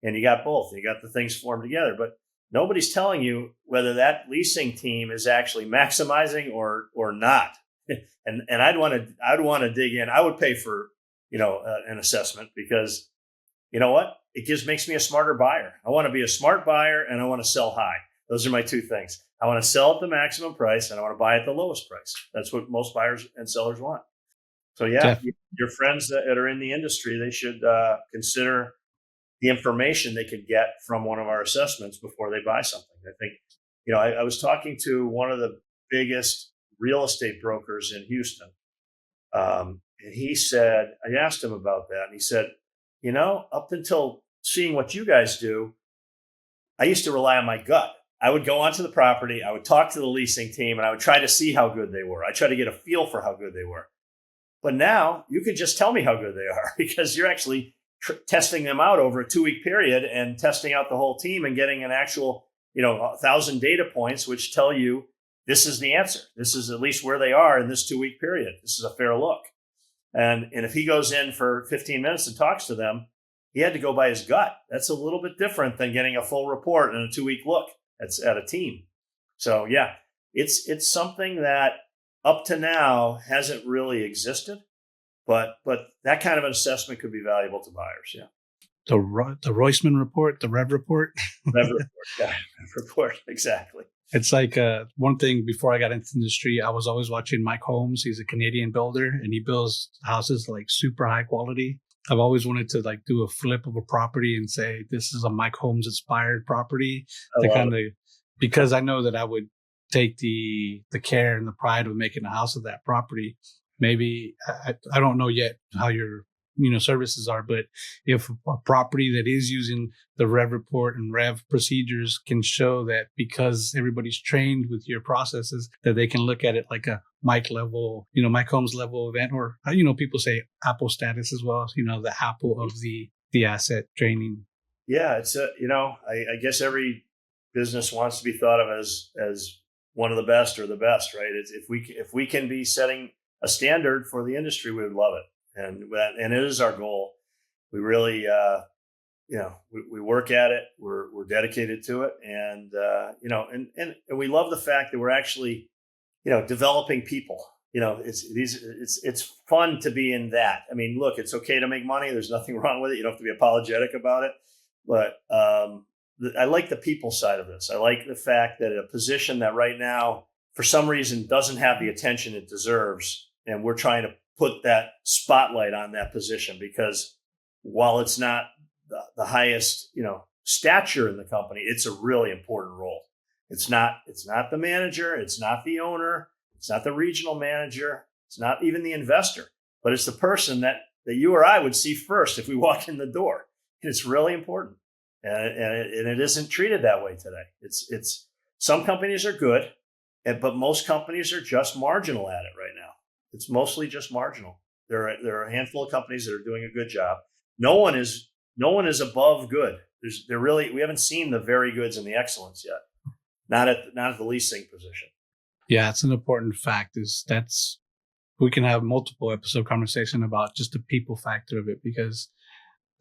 And you got both. You got the things formed together, but nobody's telling you whether that leasing team is actually maximizing or not. And I'd want to dig in. I would pay for an assessment, because you know what? It makes me a smarter buyer. I want to be a smart buyer, and I want to sell high. Those are my 2 things. I want to sell at the maximum price, and I want to buy at the lowest price. That's what most buyers and sellers want. So yeah, your friends that are in the industry, they should consider the information they could get from one of our assessments before they buy something. I think, I was talking to one of the biggest real estate brokers in Houston. And he said, I asked him about that, and he said, up until seeing what you guys do, I used to rely on my gut. I would go onto the property, I would talk to the leasing team, and I would try to see how good they were. I try to get a feel for how good they were. But now you can just tell me how good they are, because you're actually testing them out over a 2-week period and testing out the whole team and getting an actual, 1,000 data points, which tell you this is the answer. This is at least where they are in this 2-week period. This is a fair look. And if he goes in for 15 minutes and talks to them, he had to go by his gut. That's a little bit different than getting a full report and a 2-week look at a team. So yeah, it's something that up to now hasn't really existed, but that kind of an assessment could be valuable to buyers. Yeah. The Roisman report, the REV report. REV report. Yeah, REV report. Exactly. It's like one thing before I got into the industry, I was always watching Mike Holmes. He's a Canadian builder and he builds houses like super high quality. I've always wanted to like do a flip of a property and say, this is a Mike Holmes inspired property. Because I know that I would take the care and the pride of making a house of that property. Maybe I don't know yet how your services are, but if a property that is using the REV report and REV procedures can show that because everybody's trained with your processes, that they can look at it like a Mike level, Mike Holmes level event, or people say Apple status as well, the Apple of the asset training. Yeah, it's I guess every business wants to be thought of as one of the best or the best, right? It's, if we can be setting a standard for the industry, we would love it. And it is our goal. We really, we work at it. We're dedicated to it, and and we love the fact that we're actually, developing people. It's fun to be in that. I mean, look, it's okay to make money. There's nothing wrong with it. You don't have to be apologetic about it. But I like the people side of this. I like the fact that a position that right now, for some reason, doesn't have the attention it deserves, and we're trying to put that spotlight on that position, because while it's not the highest, stature in the company, it's a really important role. It's not the manager. It's not the owner. It's not the regional manager. It's not even the investor, but it's the person that you or I would see first if we walk in the door. And it's really important. And it isn't treated that way today. It's some companies are good, but most companies are just marginal at it right now. It's mostly just marginal. There are a handful of companies that are doing a good job. No one is above good. We haven't seen the very goods and the excellence yet. Not at the leasing position. Yeah, it's an important fact. We can have multiple episode conversation about just the people factor of it, because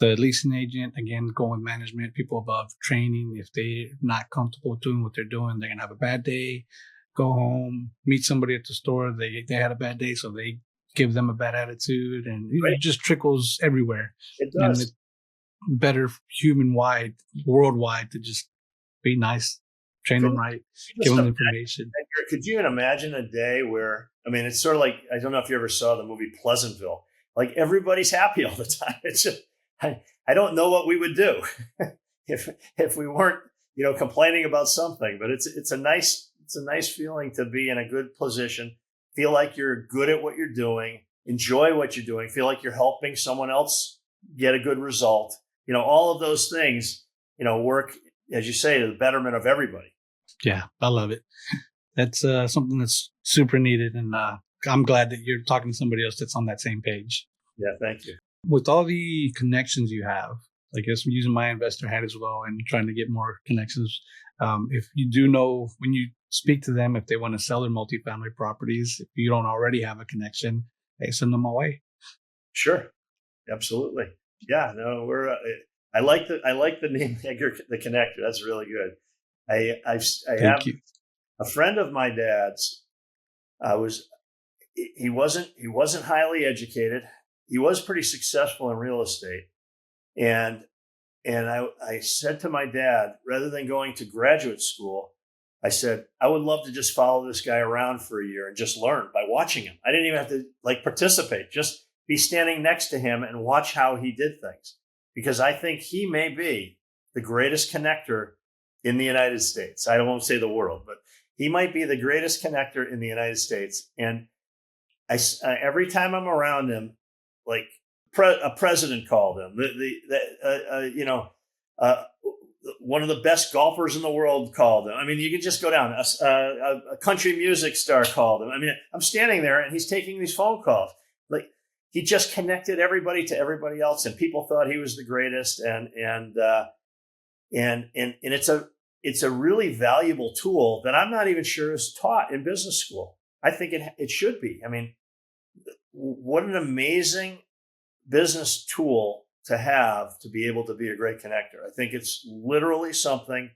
the leasing agent, again, going with management, people above training, if they're not comfortable doing what they're doing, they're gonna have a bad day. Go home, meet somebody at the store. They had a bad day, so they give them a bad attitude, and it just trickles everywhere. It does. And it's better worldwide, to just be nice, train them right, give them information. Could you imagine a day where, it's sort of like, I don't know if you ever saw the movie Pleasantville. Like, everybody's happy all the time. It's just, I don't know what we would do if we weren't, complaining about something. But it's a nice feeling to be in a good position, feel like you're good at what you're doing, enjoy what you're doing, feel like you're helping someone else get a good result. All of those things, work, as you say, to the betterment of everybody. Yeah, I love it. That's something that's super needed. And I'm glad that you're talking to somebody else that's on that same page. Yeah, thank you. With all the connections you have, I guess I'm using my investor hat as well and trying to get more connections. If you do know, when you speak to them, if they want to sell their multifamily properties, if you don't already have a connection, hey, send them my way. Sure. Absolutely. Yeah, no, I like the name Edgar, the Connector. That's really good. I have a friend of my dad's. He wasn't highly educated. He was pretty successful in real estate. And I said to my dad, rather than going to graduate school, I said, I would love to just follow this guy around for a year and just learn by watching him. I didn't even have to participate, just be standing next to him and watch how he did things. Because I think he may be the greatest connector in the United States. I won't say the world, but he might be the greatest connector in the United States. And every time I'm around him, like a president called him, one of the best golfers in the world called him. You can just go down. A country music star called him. I'm standing there and he's taking these phone calls. Like, he just connected everybody to everybody else, and people thought he was the greatest. And it's it's a really valuable tool that I'm not even sure is taught in business school. I think it should be. I mean, what an amazing business tool to have to be able to be a great connector. I think it's literally something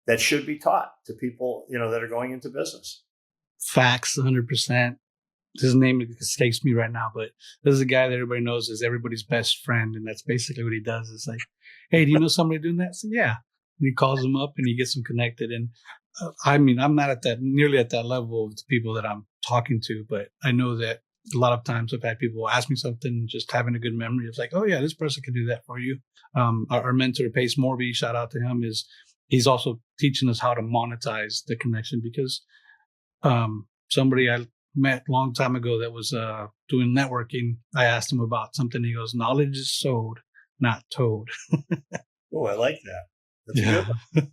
that should be taught to people, that are going into business. Facts, 100%. His name escapes me right now, but this is a guy that everybody knows is everybody's best friend, and that's basically what he does. It's like, hey, do you know somebody doing that? So yeah, and he calls them up and he gets them connected. And I mean, I'm not nearly at that level of the people that I'm talking to, but I know that a lot of times I've had people ask me something, just having a good memory. It's like, oh yeah, this person can do that for you. Our mentor, Pace Morby, shout out to him, he's also teaching us how to monetize the connection, because somebody I met a long time ago that was doing networking, I asked him about something. He goes, knowledge is sold, not told. Oh, I like that. That's Yeah. a good one.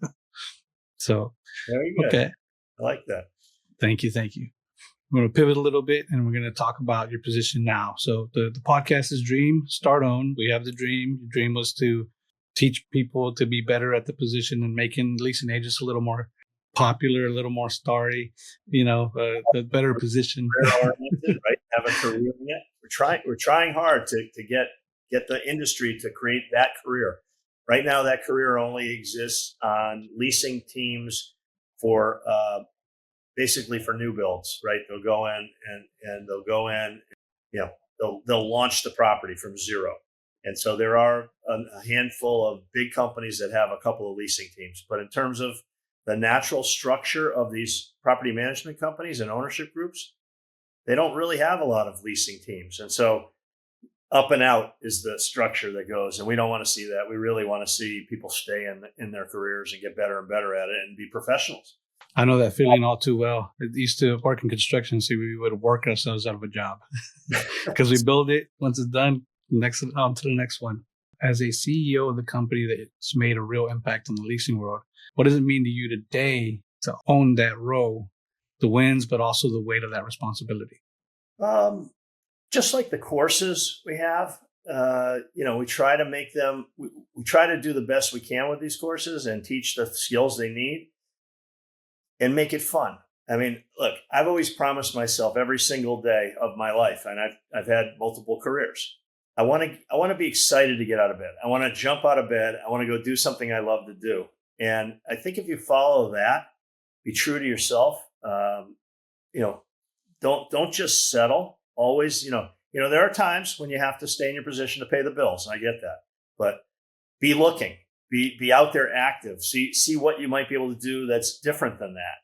So, Very good. okay. I like that. Thank you. We're going to pivot a little bit and we're going to talk about your position now. So the podcast is Dream, Start Own. We have the dream. Your dream was to teach people to be better at the position and making leasing agents a little more popular, a little more starry, the better position. Career-oriented, right? Have a career in it. We're trying hard to get the industry to create that career. Right now, that career only exists on leasing teams for basically for new builds, right? They'll go in and they'll go in, they'll launch the property from zero. And so there are a handful of big companies that have a couple of leasing teams. But in terms of the natural structure of these property management companies and ownership groups, they don't really have a lot of leasing teams. And so up and out is the structure that goes. And we don't want to see that. We really want to see people stay in their careers and get better and better at it and be professionals. I know that feeling all too well. I used to work in construction, so we would work ourselves out of a job because we build it. Once it's done, on to the next one. As a CEO of the company that's made a real impact on the leasing world, what does it mean to you today to own that role, the wins, but also the weight of that responsibility? Just like the courses we have, we try to make them, we try to do the best we can with these courses and teach the skills they need and make it fun. I mean, look, I've always promised myself every single day of my life, and I've had multiple careers. I want to be excited to get out of bed. I want to jump out of bed. I want to go do something I love to do. And I think if you follow that, be true to yourself. Don't just settle. Always, there are times when you have to stay in your position to pay the bills. I get that, but be looking, be out there active. See what you might be able to do that's different than that.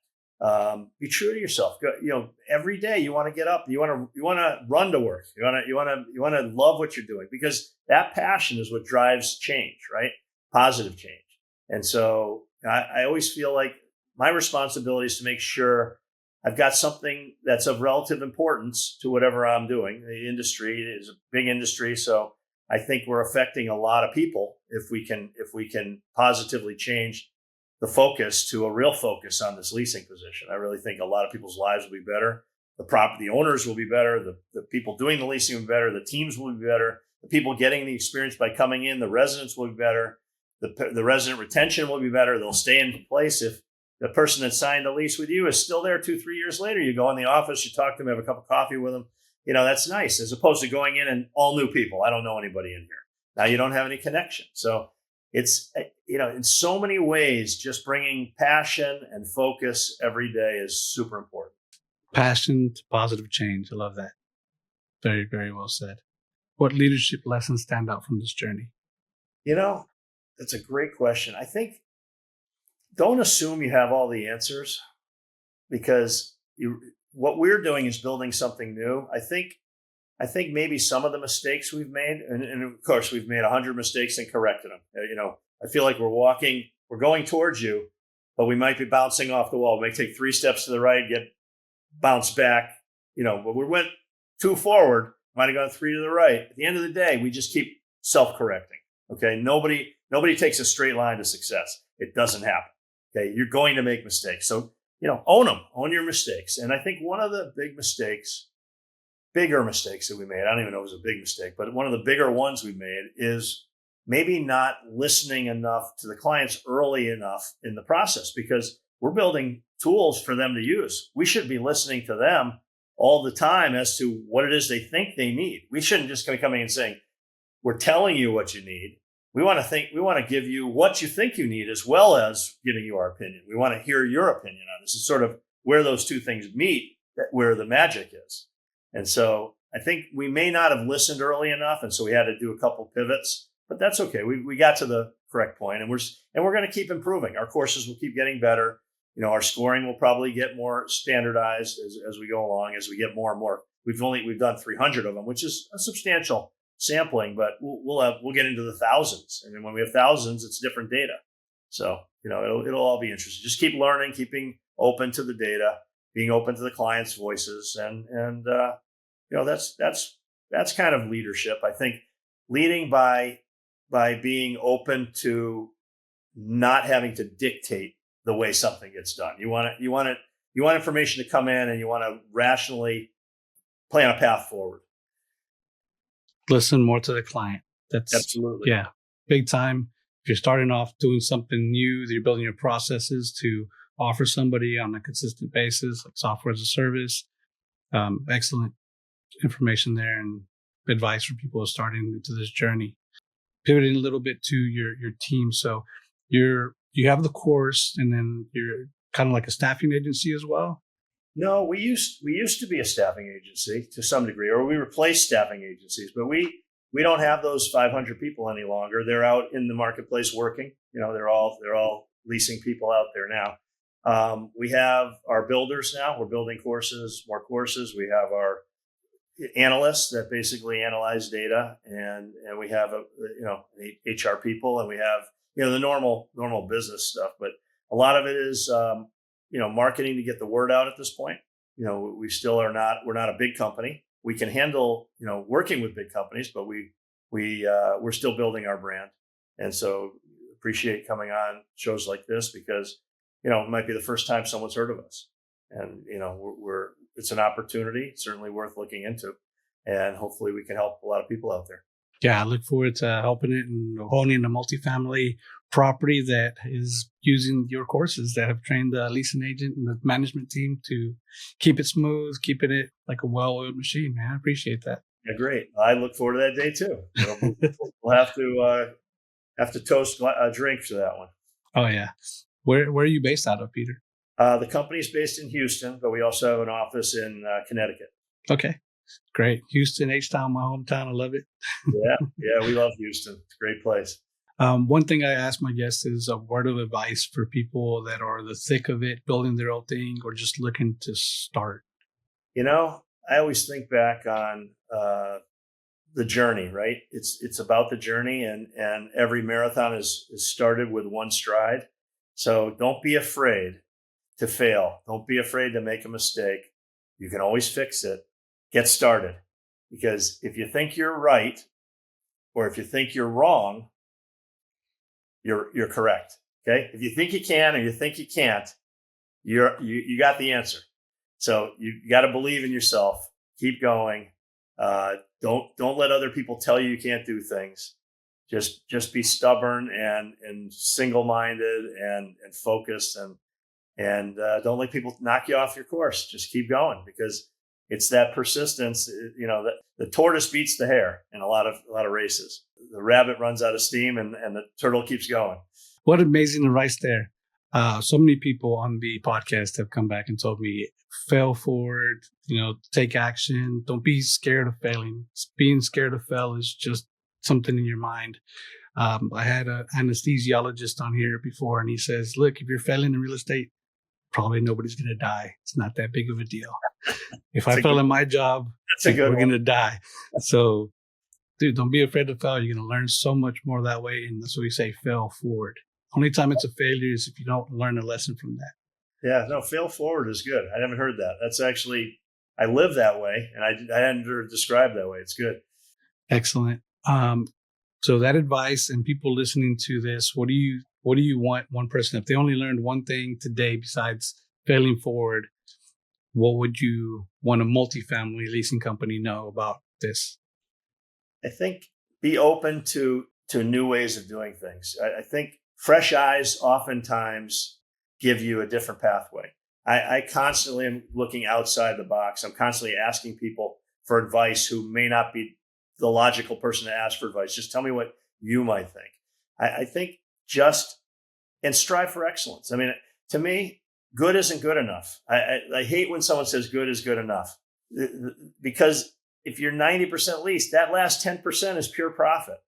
Be true to yourself. Every day you want to get up. You want to run to work. You want to love what you're doing, because that passion is what drives change, right? Positive change. And so I always feel like my responsibility is to make sure I've got something that's of relative importance to whatever I'm doing. The industry is a big industry, so I think we're affecting a lot of people if we can positively change the focus to a real focus on this leasing position. I really think a lot of people's lives will be better. The property owners will be better. The people doing the leasing will be better. The teams will be better. The people getting the experience by coming in, the residents will be better. The resident retention will be better. They'll stay in place if the person that signed a lease with you is still there 2-3 years later. You go in the office, you talk to them, have a cup of coffee with them. That's nice, as opposed to going in and all new people. I don't know anybody in here. Now you don't have any connection. So it's, in so many ways, just bringing passion and focus every day is super important. Passion to positive change. I love that. Very, very well said. What leadership lessons stand out from this journey? That's a great question. I think don't assume you have all the answers, because what we're doing is building something new. I think maybe some of the mistakes we've made, and of course we've made 100 mistakes and corrected them. I feel like we're going towards you, but we might be bouncing off the wall. We may take 3 steps to the right, get bounced back, but we went 2 forward, might have gone 3 to the right. At the end of the day, we just keep self-correcting. Okay. Nobody takes a straight line to success. It doesn't happen. Okay. You're going to make mistakes. So, own them, own your mistakes. And I think one of the bigger mistakes that we made, I don't even know if it was a big mistake, but one of the bigger ones we made is maybe not listening enough to the clients early enough in the process, because we're building tools for them to use. We should be listening to them all the time as to what it is they think they need. We shouldn't just be coming and saying, we're telling you what you need. We want to give you what you think you need, as well as giving you our opinion. We want to hear your opinion on this. It's sort of where those two things meet, where the magic is. And so I think we may not have listened early enough. And so we had to do a couple pivots, but that's okay. We got to the correct point, and we're going to keep improving. Our courses will keep getting better. Our scoring will probably get more standardized as we go along, as we get more and more. We've done 300 of them, which is a substantial sampling, but we'll get into the thousands. And then when we have thousands, it's different data. So, it'll all be interesting. Just keep learning, keeping open to the data, being open to the clients' voices. And that's kind of leadership. I think leading by being open to not having to dictate the way something gets done. You want information to come in, and you want to rationally plan a path forward. Listen more to the client. That's absolutely, yeah, big time. If you're starting off doing something new, you're building your processes to offer somebody on a consistent basis, like software as a service. Excellent information there and advice for people starting into this journey. Pivoting a little bit to your team. So you have the course, and then you're kind of like a staffing agency as well. No, we used to be a staffing agency to some degree, or we replaced staffing agencies, but we don't have those 500 people any longer. They're out in the marketplace working. They're all leasing people out there now. We have our builders now. We're building more courses. We have our analysts that basically analyze data, and we have HR people, and we have the normal business stuff. But a lot of it is marketing to get the word out at this point. We still we're not a big company. We can handle working with big companies, but we're still building our brand. And so appreciate coming on shows like this, because it might be the first time someone's heard of us, and it's an opportunity certainly worth looking into, and hopefully we can help a lot of people out there. Yeah, I look forward to helping it and owning a multifamily property that is using your courses that have trained the leasing agent and the management team to keep it smooth, keeping it like a well-oiled machine. Man, I appreciate that. Yeah, great. I look forward to that day too. We'll have to toast a drink for that one. Oh yeah. Where are you based out of, Peter? The company's based in Houston, but we also have an office in Connecticut. Okay. Great. Houston, H-Town, my hometown. I love it. Yeah, we love Houston. It's a great place. One thing I ask my guests is a word of advice for people that are the thick of it, building their own thing, or just looking to start. I always think back on the journey, right? It's about the journey, and every marathon is started with one stride. So don't be afraid to fail. Don't be afraid to make a mistake. You can always fix it. Get started. Because if you think you're right, or if you think you're wrong, you're correct. Okay? If you think you can, or you think you can't, you got the answer. So you got to believe in yourself. Keep going. Don't let other people tell you can't do things. Just be stubborn and single-minded and focused, and don't let people knock you off your course. Just keep going, because it's that persistence. The tortoise beats the hare in a lot of races. The rabbit runs out of steam, and the turtle keeps going. What amazing advice there. So many people on the podcast have come back and told me, fail forward, take action. Don't be scared of failing. Being scared to fail is just something in your mind. I had an anesthesiologist on here before, and he says, look, if you're failing in real estate, probably nobody's going to die. It's not that big of a deal. If I fail in my job, we're going to die. So, dude, don't be afraid to fail. You're going to learn so much more that way. And that's what we say, fail forward. Only time it's a failure is if you don't learn a lesson from that. Yeah, no, fail forward is good. I haven't heard that. That's actually, I live that way, and I hadn't heard it described that way. It's good. Excellent. So that advice, and people listening to this, what do you want one person, if they only learned one thing today besides failing forward, what would you want a multifamily leasing company know about this? I think be open to to new ways of doing things. I think fresh eyes oftentimes give you a different pathway. I constantly am looking outside the box. I'm constantly asking people for advice who may not be the logical person to ask for advice. Just tell me what you might think. I think and strive for excellence. I mean, to me, good isn't good enough. I hate when someone says good is good enough, because if you're 90% leased, that last 10% is pure profit.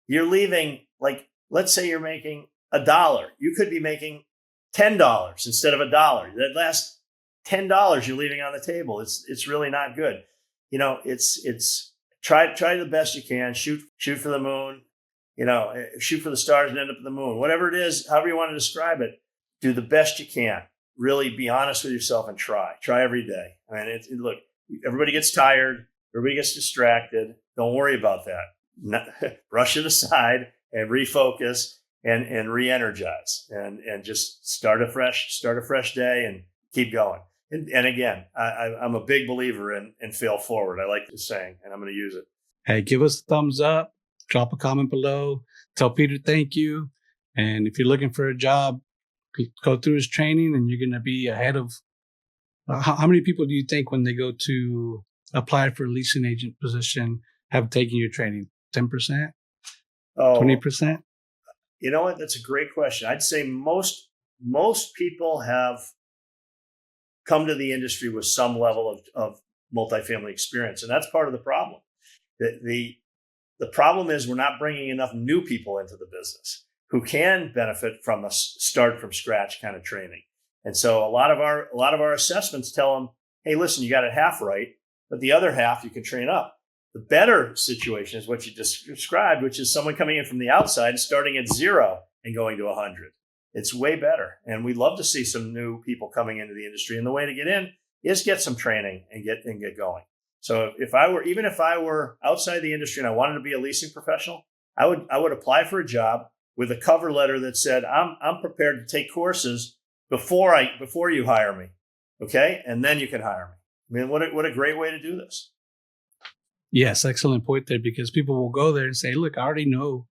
You're leaving, like, let's say you're making $1. You could be making $10 instead of $1. That last $10 you're leaving on the table. It's really not good. It's try the best you can. Shoot for the moon. Shoot for the stars and end up at the moon. Whatever it is, however you want to describe it, do the best you can. Really be honest with yourself and try every day. I mean, look, everybody gets tired. Everybody gets distracted. Don't worry about that. Brush it aside and refocus and re-energize and just start a fresh day and keep going. And again, I'm a big believer in fail forward. I like this saying, and I'm going to use it. Hey, give us a thumbs up, drop a comment below, tell Peter thank you. And if you're looking for a job, go through his training and you're going to be ahead of how many people do you think when they go to apply for a leasing agent position have taken your training? 10%? 20%? You know what? That's a great question. I'd say most people have come to the industry with some level of multifamily experience. And that's part of the problem. The problem is we're not bringing enough new people into the business who can benefit from a start from scratch kind of training. And so a lot of our assessments tell them, hey, listen, you got it half right, but the other half you can train up. The better situation is what you just described, which is someone coming in from the outside and starting at 0 and going to 100. It's way better. And we love to see some new people coming into the industry. And the way to get in is get some training and get going. So if I were outside the industry and I wanted to be a leasing professional, I would apply for a job with a cover letter that said, I'm prepared to take courses before you hire me. Okay. And then you can hire me. I mean, what a great way to do this. Yes, excellent point there, because people will go there and say, look, I already know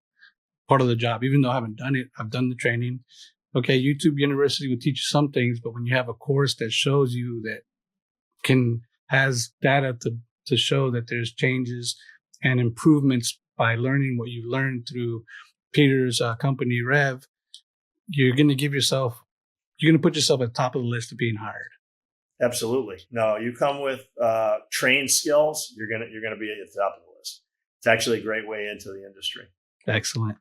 part of the job, even though I haven't done it. I've done the training. Okay, YouTube University will teach you some things, but when you have a course that shows you that has data to show that there's changes and improvements by learning what you learned through Peter's company, REV, you're going to put yourself at the top of the list of being hired. Absolutely. No, you come with trained skills, you're gonna be at the top of the list. It's actually a great way into the industry. Excellent.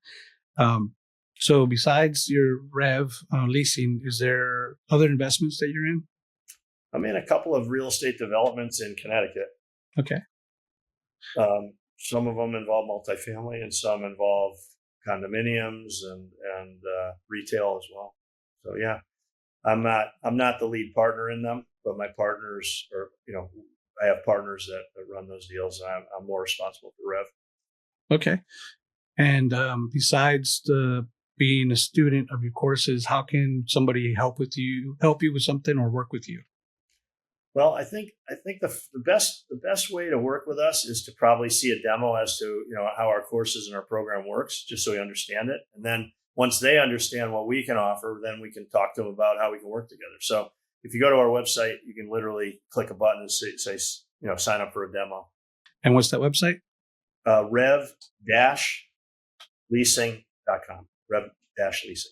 So besides your REV leasing, is there other investments that you're in? I'm in a couple of real estate developments in Connecticut. Okay. Some of them involve multifamily and some involve condominiums and retail as well. So yeah, I'm not the lead partner in them, but my partners I have partners that run those deals, and I'm more responsible for REV. Okay. And besides being a student of your courses, how can somebody help you with something or work with you? Well, I think the best way to work with us is to probably see a demo as to how our courses and our program works, just so we understand it. And then once they understand what we can offer, then we can talk to them about how we can work together. So if you go to our website, you can literally click a button and say sign up for a demo. And what's that website? rev-leasing.com. Rev-leasing.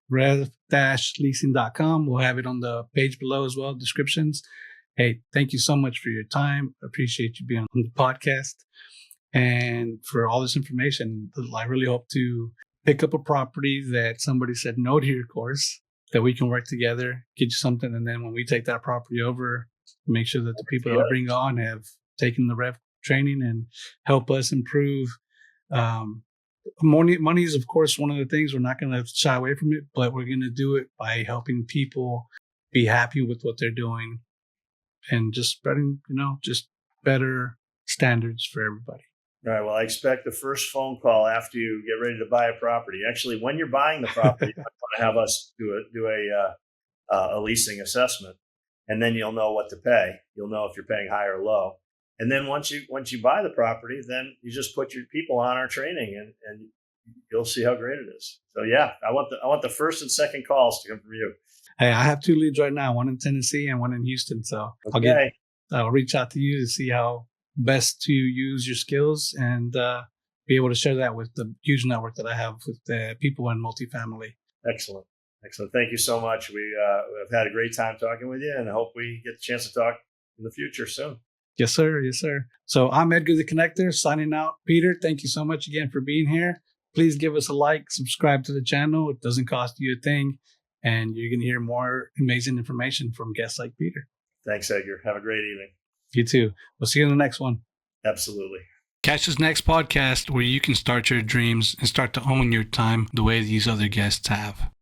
rev-leasing.com. We'll have it on the page below as well, descriptions. Hey, thank you so much for your time. Appreciate you being on the podcast and for all this information. I really hope to pick up a property that somebody said no to your course, that we can work together, get you something. And then when we take that property over, make sure that the people that we bring on have taken the REV training and help us improve. Money is, of course, one of the things. We're not going to shy away from it, but we're going to do it by helping people be happy with what they're doing and just spreading, just better standards for everybody. All right. Well, I expect the first phone call after you get ready to buy a property. Actually, when you're buying the property, you want to have us do a leasing assessment, and then you'll know what to pay. You'll know if you're paying high or low. And then once you buy the property, then you just put your people on our training, and you'll see how great it is. So yeah, I want the first and second calls to come from you. Hey, I have 2 leads right now, one in Tennessee and one in Houston. So Okay. I'll reach out to you to see how best to use your skills and be able to share that with the huge network that I have with the people in multifamily. Excellent. Thank you so much. We've had a great time talking with you, and I hope we get the chance to talk in the future soon. Yes, sir. Yes, sir. So I'm Edgar the Connector signing out. Peter, thank you so much again for being here. Please give us a like, subscribe to the channel. It doesn't cost you a thing. And you're going to hear more amazing information from guests like Peter. Thanks, Edgar. Have a great evening. You too. We'll see you in the next one. Absolutely. Catch this next podcast where you can start your dreams and start to own your time the way these other guests have.